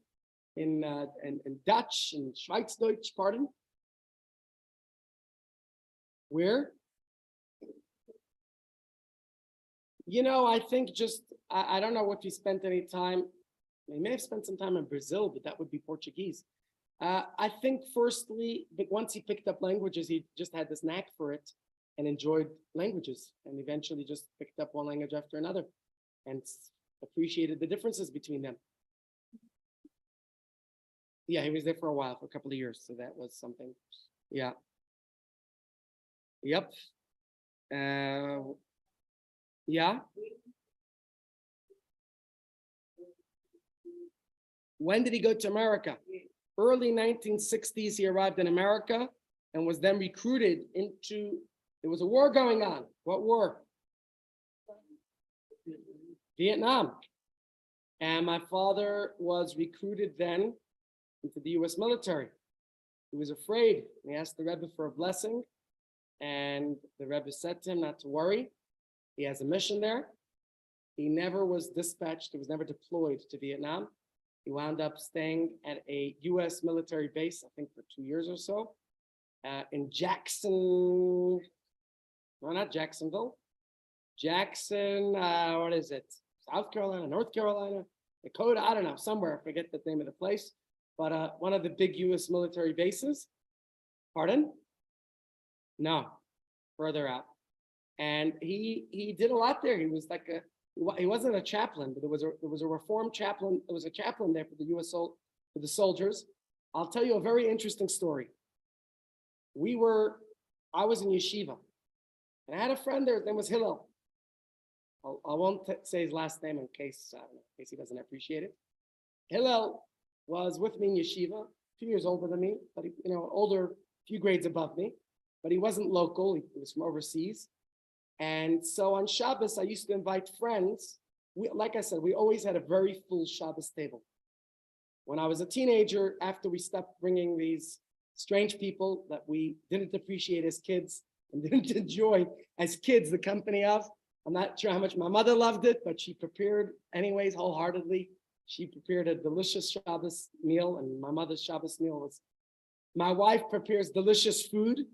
in Dutch, in Schweizerdeutsch, pardon. Where? I think I don't know if he spent any time. He may have spent some time in Brazil, but that would be Portuguese. I think firstly, but once he picked up languages, he just had this knack for it and enjoyed languages and eventually just picked up one language after another and appreciated the differences between them. Yeah, he was there for a while, for a couple of years. So that was something. Yeah. Yep. Yeah. When did he go to America? Early 1960s, he arrived in America and was then recruited into, there was a war going on. What war? Vietnam. And my father was recruited then into the US military. He was afraid. He asked the Rebbe for a blessing. And the Rebbe said to him not to worry. He has a mission there. He never was dispatched. He was never deployed to Vietnam. He wound up staying at a US military base, I think for 2 years or so, in Jackson, no, not Jacksonville. Jackson, what is it? South Carolina, North Carolina, Dakota, I don't know, somewhere, I forget the name of the place, but one of the big US military bases. Pardon? No, further out. And he did a lot there. He was like he wasn't a chaplain, but there was a reformed chaplain. There was a chaplain there for the for the soldiers. I'll tell you a very interesting story. I was in yeshiva, and I had a friend there. His name was Hillel. I won't say his last name in case he doesn't appreciate it. Hillel was with me in yeshiva, 2 years older than me, but older, few grades above me. But he wasn't local. He was from overseas. And so on Shabbos, I used to invite friends. Like I said, we always had a very full Shabbos table. When I was a teenager, after we stopped bringing these strange people that we didn't appreciate as kids and didn't enjoy as kids the company of, I'm not sure how much my mother loved it, but she prepared anyways wholeheartedly. She prepared a delicious Shabbos meal, and my mother's Shabbos meal was, my wife prepares delicious food,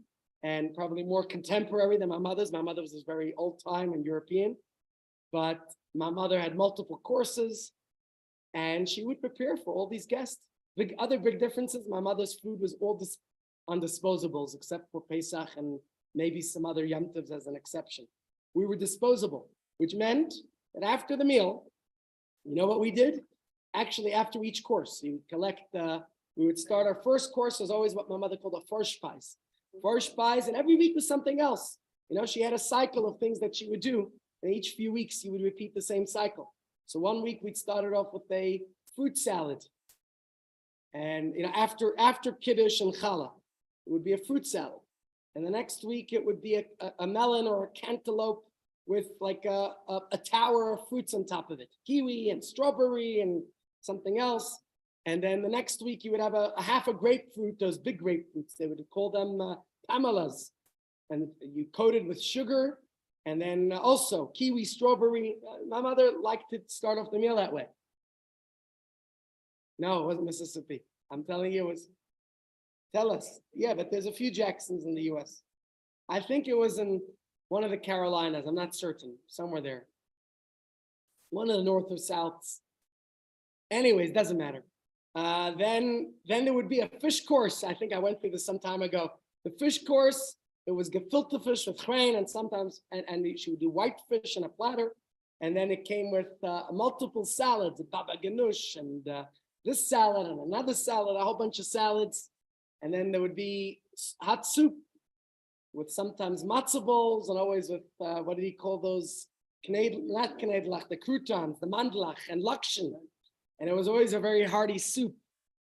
and probably more contemporary than my mother's. My mother was very old time and European, but my mother had multiple courses and she would prepare for all these guests. Other big differences, my mother's food was all on disposables except for Pesach and maybe some other Yom Tovs as an exception. We were disposable, which meant that after the meal, you know what we did? Actually, after each course, we would start our first course was always what my mother called a Vorspice. Vorspice, and every week was something else. She had a cycle of things that she would do, and each few weeks she would repeat the same cycle. So one week we'd started off with a fruit salad, and after Kiddush and Challah, it would be a fruit salad, and the next week it would be a melon or a cantaloupe with like a tower of fruits on top of it, kiwi and strawberry and something else. And then the next week you would have a half a grapefruit, those big grapefruits, they would call them pamelas, and you coated with sugar, and then also kiwi, strawberry. My mother liked to start off the meal that way. No, it wasn't Mississippi. I'm telling you, it was, tell us. Yeah, but there's a few Jacksons in the US. I think it was in one of the Carolinas, I'm not certain, somewhere there. One of the north or souths. Anyways, doesn't matter. Then there would be a fish course. I think I went through this some time ago. The fish course, it was gefilte fish with grain, and sometimes, and she would do white fish in a platter. And then it came with multiple salads, baba ganoush, and this salad and another salad, a whole bunch of salads. And then there would be hot soup with sometimes matzo balls, and always with, what did he call those? Not knedlach, the croutons, the mandlach and lakshen. And it was always a very hearty soup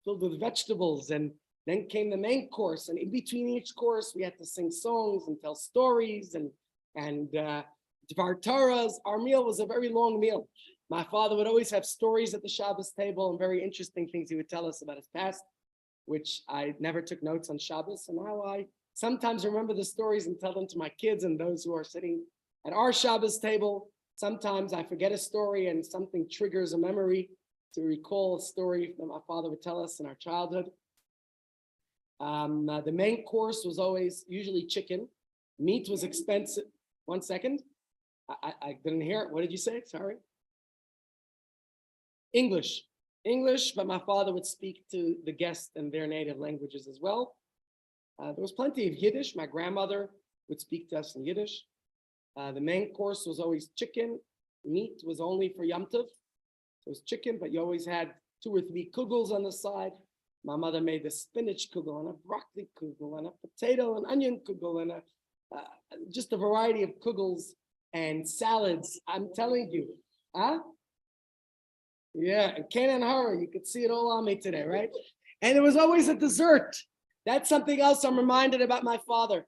filled with vegetables. And then came the main course. And in between each course, we had to sing songs and tell stories and Dvar Torahs. Our meal was a very long meal. My father would always have stories at the Shabbos table and very interesting things he would tell us about his past, which I never took notes on Shabbos. And now I sometimes remember the stories and tell them to my kids and those who are sitting at our Shabbos table. Sometimes I forget a story and something triggers a memory to recall a story that my father would tell us in our childhood. The main course was always usually chicken. Meat was expensive. 1 second. I didn't hear it. What did you say? Sorry. English, but my father would speak to the guests in their native languages as well. There was plenty of Yiddish. My grandmother would speak to us in Yiddish. The main course was always chicken. Meat was only for Yom Tov. So it was chicken, but you always had 2 or 3 kugels on the side. My mother made a spinach kugel and a broccoli kugel and a potato and onion kugel and just a variety of kugels and salads. I'm telling you, huh? Yeah, and Ken and Hara, you could see it all on me today, right? And it was always a dessert. That's something else I'm reminded about my father.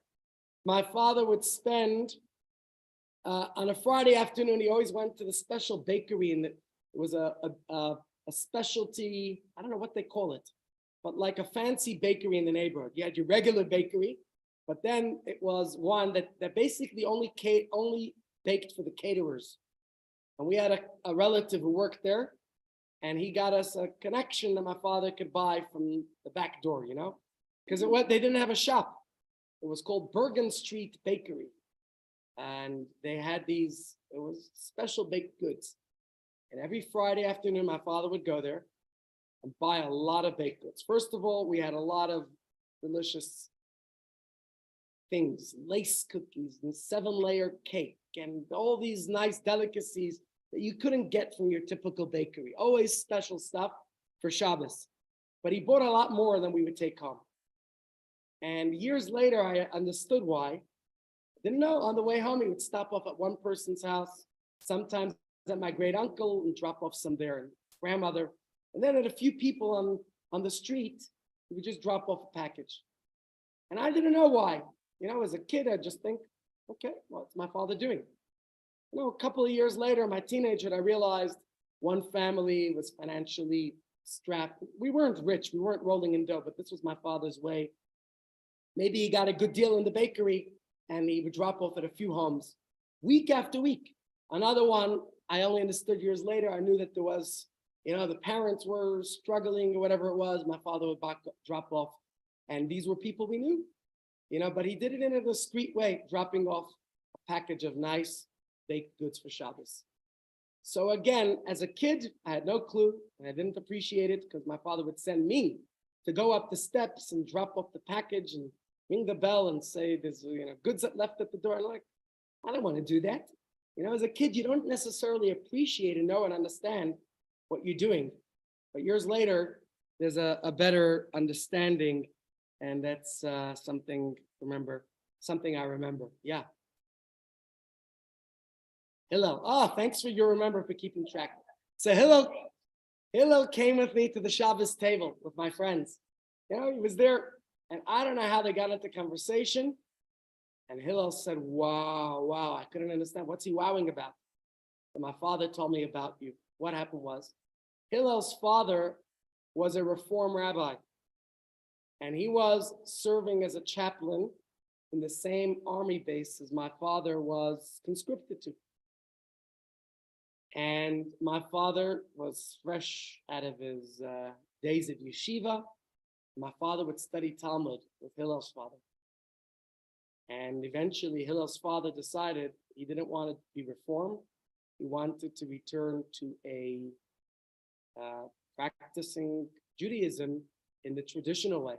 My father would spend on a Friday afternoon, he always went to the special bakery, and it was a specialty, I don't know what they call it, but like a fancy bakery in the neighborhood. You had your regular bakery, but then it was one that basically only baked for the caterers. And we had a relative who worked there, and he got us a connection that my father could buy from the back door, you know, because they didn't have a shop. It was called Bergen Street Bakery. And they had it was special baked goods. And every Friday afternoon, my father would go there and buy a lot of baked goods. First of all, we had a lot of delicious things, lace cookies and 7-layer cake and all these nice delicacies that you couldn't get from your typical bakery. Always special stuff for Shabbos. But he bought a lot more than we would take home. And years later, I understood why. I didn't know. On the way home, he would stop off at one person's house, sometimes at my great uncle, and drop off some there, and grandmother. And then at a few people on the street, he would just drop off a package. And I didn't know why. You know, as a kid, I'd just think, okay, what's my father doing? You know, a couple of years later, my teenagehood, I realized one family was financially strapped. We weren't rich, we weren't rolling in dough, but this was my father's way. Maybe he got a good deal in the bakery and he would drop off at a few homes week after week. Another one, I only understood years later. I knew that there was, you know, the parents were struggling or whatever it was. My father would drop off. And these were people we knew, you know, but he did it in a discreet way, dropping off a package of nice baked goods for Shabbos. So again, as a kid, I had no clue and I didn't appreciate it because my father would send me to go up the steps and drop off the package and ring the bell and say there's, you know, goods that left at the door. I'm like, I don't want to do that. You know, as a kid, you don't necessarily appreciate and know and understand what you're doing. But years later, there's a better understanding. And that's something I remember. Yeah. Hillel. Oh, thanks for your remember for keeping track. So Hillel came with me to the Shabbos table with my friends. You know, he was there, and I don't know how they got into conversation. And Hillel said, wow, I couldn't understand. What's he wowing about? And my father told me about you. What happened was, Hillel's father was a Reform rabbi. And he was serving as a chaplain in the same army base as my father was conscripted to. And my father was fresh out of his days at yeshiva. My father would study Talmud with Hillel's father. And eventually Hillel's father decided he didn't want to be reformed. He wanted to return to a practicing Judaism in the traditional way.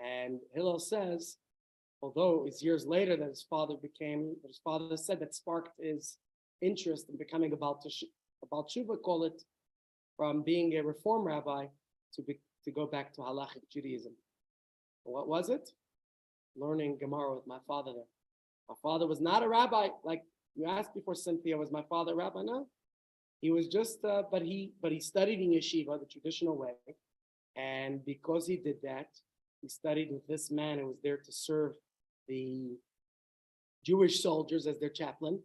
And Hillel says, although it's years later that his father said that sparked his interest in becoming a Baal Tshuva, call it, from being a Reform rabbi to go back to halachic Judaism. And what was it? Learning Gemara with my father there. My father was not a rabbi, like you asked before, Cynthia, was my father a rabbi? No. He was just, but he studied in yeshiva, the traditional way. And because he did that, he studied with this man who was there to serve the Jewish soldiers as their chaplain.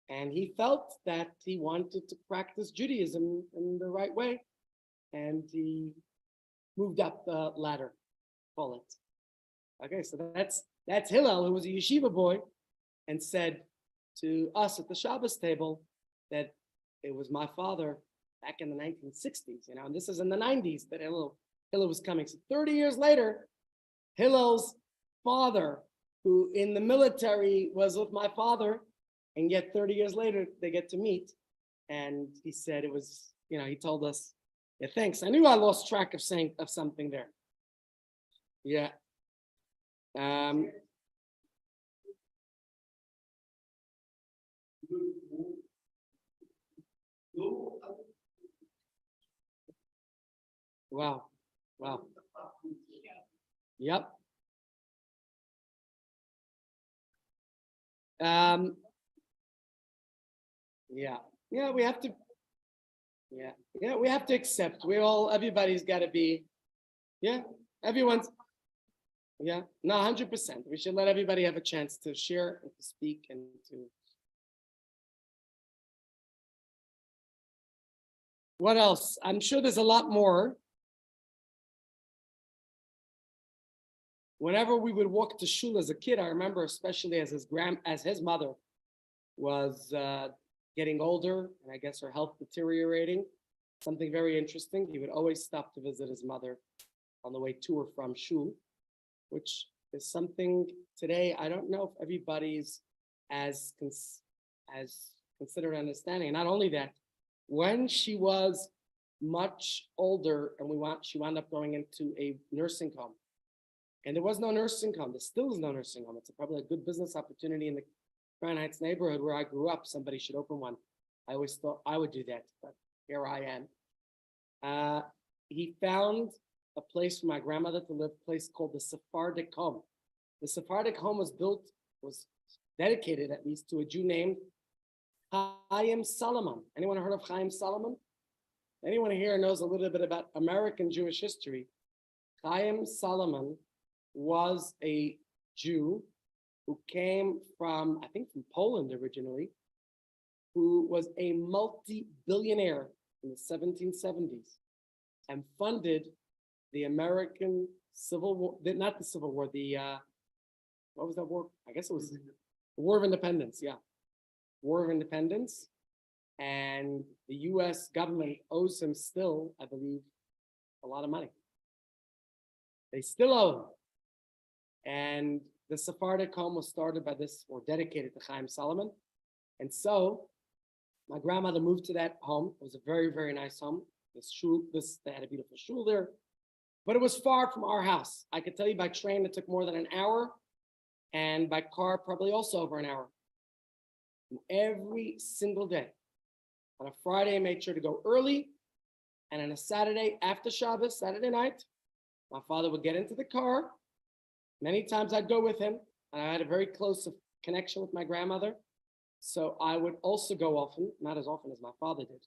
And he felt that he wanted to practice Judaism in the right way. And he moved up the ladder, call it. Okay, so that's Hillel, who was a yeshiva boy, and said to us at the Shabbos table that it was my father back in the 1960s, and this is in the 90s that Hillel was coming. So 30 years later, Hillel's father, who in the military was with my father, and yet 30 years later, they get to meet. And he said it was, he told us, yeah, thanks. I knew I lost track of saying of something there. Yeah. Wow. Wow. Yep. Yeah. Yeah, we have to. Yeah, we have to accept. Everybody's got to be. Yeah, everyone's. Yeah, no, 100%. We should let everybody have a chance to share and to speak and to. What else? I'm sure there's a lot more. Whenever we would walk to shul as a kid, I remember, especially as his mother was getting older, and I guess her health deteriorating. Something very interesting. He would always stop to visit his mother on the way to or from shul, which is something today I don't know if everybody's as considered understanding. And not only that, when she was much older and she wound up going into a nursing home. And there was no nursing home. There still is no nursing home. It's probably a good business opportunity in the Crown Heights neighborhood where I grew up. Somebody should open one. I always thought I would do that, but here I am. He found a place for my grandmother to live, a place called the Sephardic home. The Sephardic home was dedicated at least to a Jew named Chaim Solomon. Anyone heard of Chaim Solomon? Anyone here knows a little bit about American Jewish history? Chaim Solomon was a Jew who came from, I think from Poland originally, who was a multi-billionaire in the 1770s and funded the American Civil War, not the Civil War, what was that war? I guess it was the War of Independence, yeah. War of Independence. And the US government owes him still, I believe, a lot of money. They still owe him. And the Sephardic home was started by this, or dedicated to Chaim Solomon. And so my grandmother moved to that home. It was a very, very nice home. They had a beautiful shul there, but it was far from our house. I could tell you by train, it took more than an hour, and by car, probably also over an hour. And every single day, on a Friday, I made sure to go early, and on a Saturday, after Shabbos, Saturday night, my father would get into the car. Many times I'd go with him, and I had a very close connection with my grandmother. So I would also go often, not as often as my father did.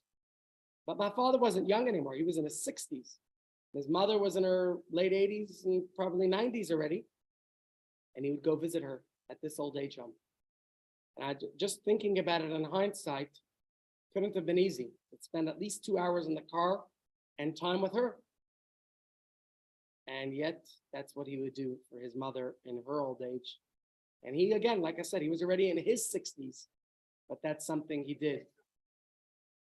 But my father wasn't young anymore. He was in his 60s. His mother was in her late 80s and probably 90s already. And he would go visit her at this old age home. And just thinking about it in hindsight, couldn't have been easy. I'd spend at least 2 hours in the car and time with her. And yet, that's what he would do for his mother in her old age. And he, again, like I said, he was already in his 60s, but that's something he did.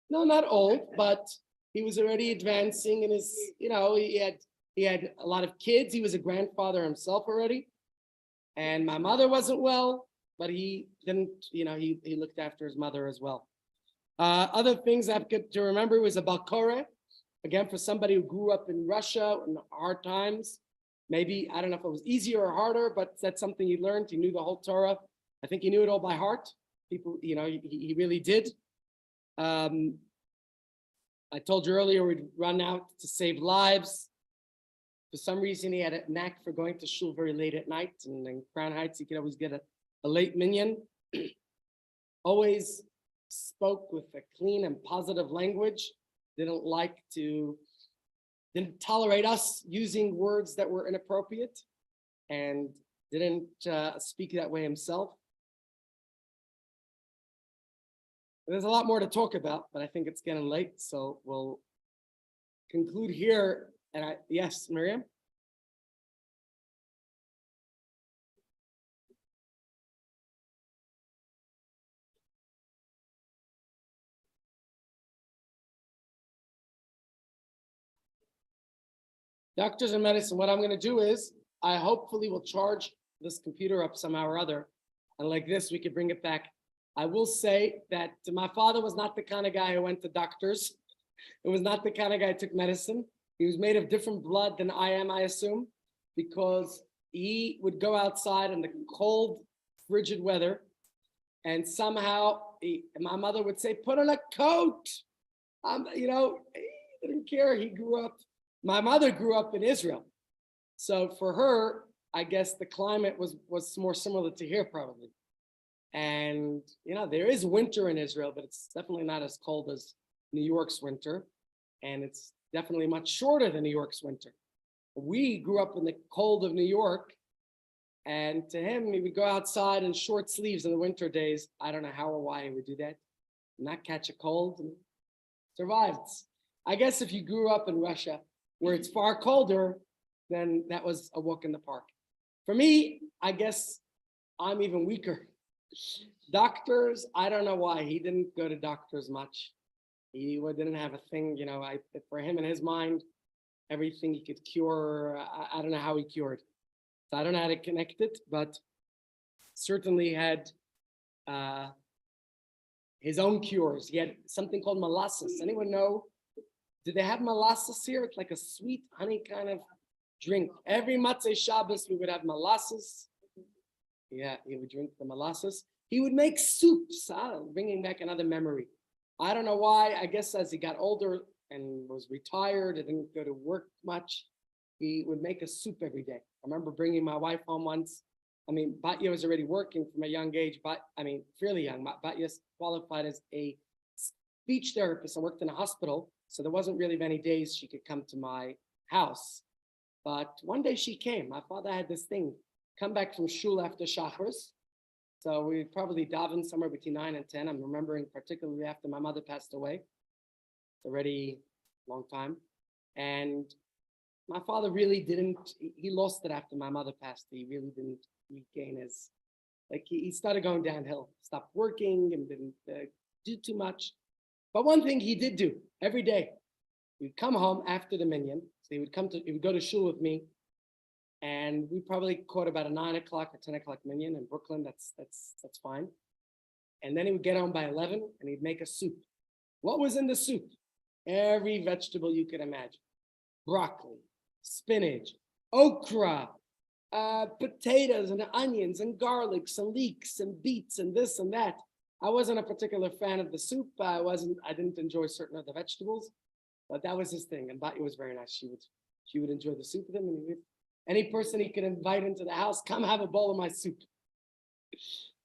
No, not old, but he was already advancing in his, he had a lot of kids. He was a grandfather himself already. And my mother wasn't well, but he didn't, he looked after his mother as well. Other things I've got to remember was a Balkore. Again, for somebody who grew up in Russia in hard times, maybe, I don't know if it was easier or harder, but that's something he learned. He knew the whole Torah. I think he knew it all by heart. People, he really did. I told you earlier, we'd run out to save lives. For some reason, he had a knack for going to shul very late at night. And in Crown Heights, he could always get a late minyan. Always spoke with a clean and positive language. Didn't like to didn't tolerate us using words that were inappropriate and didn't speak that way himself. There's a lot more to talk about, but I think it's getting late, so we'll conclude here. And yes, Miriam? Doctors in medicine, what I'm going to do is I hopefully will charge this computer up somehow or other. And like this, we could bring it back. I will say that my father was not the kind of guy who went to doctors. It was not the kind of guy who took medicine. He was made of different blood than I am, I assume, because he would go outside in the cold, frigid weather. And somehow my mother would say, put on a coat. He didn't care. He grew up. My mother grew up in Israel. So for her, I guess the climate was more similar to here probably. And, there is winter in Israel, but it's definitely not as cold as New York's winter. And it's definitely much shorter than New York's winter. We grew up in the cold of New York. And to him, he would go outside in short sleeves in the winter days. I don't know how or why he would do that. Not catch a cold and survived. I guess if you grew up in Russia, where it's far colder, then that was a walk in the park. For me, I guess I'm even weaker. Doctors, I don't know why. He didn't go to doctors much. He didn't have a thing, for him in his mind, everything he could cure, I don't know how he cured. So I don't know how to connect it, but certainly had his own cures. He had something called molasses. Anyone know? Did they have molasses here? It's like a sweet honey kind of drink. Every Matzah Shabbos, we would have molasses. Yeah, he would drink the molasses. He would make soups, bringing back another memory. I don't know why. I guess as he got older and was retired and didn't go to work much, he would make a soup every day. I remember bringing my wife home once. Batya was already working from a young age, fairly young. Batya qualified as a speech therapist and worked in a hospital. So there wasn't really many days she could come to my house. But one day she came. My father had this thing, come back from shul after Shacharis. So we probably davened somewhere between 9 and 10. I'm remembering particularly after my mother passed away. It's already a long time. And my father really he lost it after my mother passed. He really didn't regain his, he started going downhill, stopped working and didn't do too much. But one thing he did do every day, he'd come home after the minyan. So he would go to shul with me, and we probably caught about a 9 o'clock or 10 o'clock minyan in Brooklyn. That's fine. And then he would get home by 11 and he'd make a soup. What was in the soup? Every vegetable you could imagine. Broccoli, spinach, okra, potatoes and onions and garlics and leeks and beets and this and that. I wasn't a particular fan of the soup. I didn't enjoy certain other vegetables, but that was his thing. And Batya was very nice. She would enjoy the soup with him. And any person he could invite into the house, come have a bowl of my soup.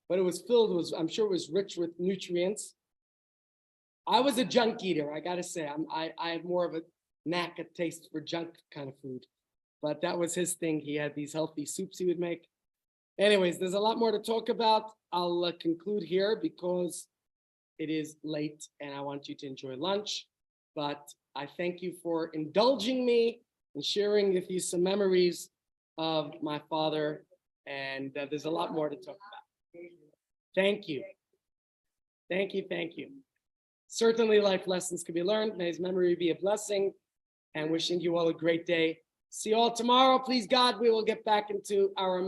But it was I'm sure it was rich with nutrients. I was a junk eater, I gotta say. I have more of a knack, a taste for junk kind of food. But that was his thing. He had these healthy soups he would make. Anyways, there's a lot more to talk about. I'll conclude here because it is late and I want you to enjoy lunch. But I thank you for indulging me and sharing with you some memories of my father. And there's a lot more to talk about. Thank you. Thank you. Thank you. Certainly life lessons can be learned. May his memory be a blessing, and wishing you all a great day. See you all tomorrow. Please God, we will get back into our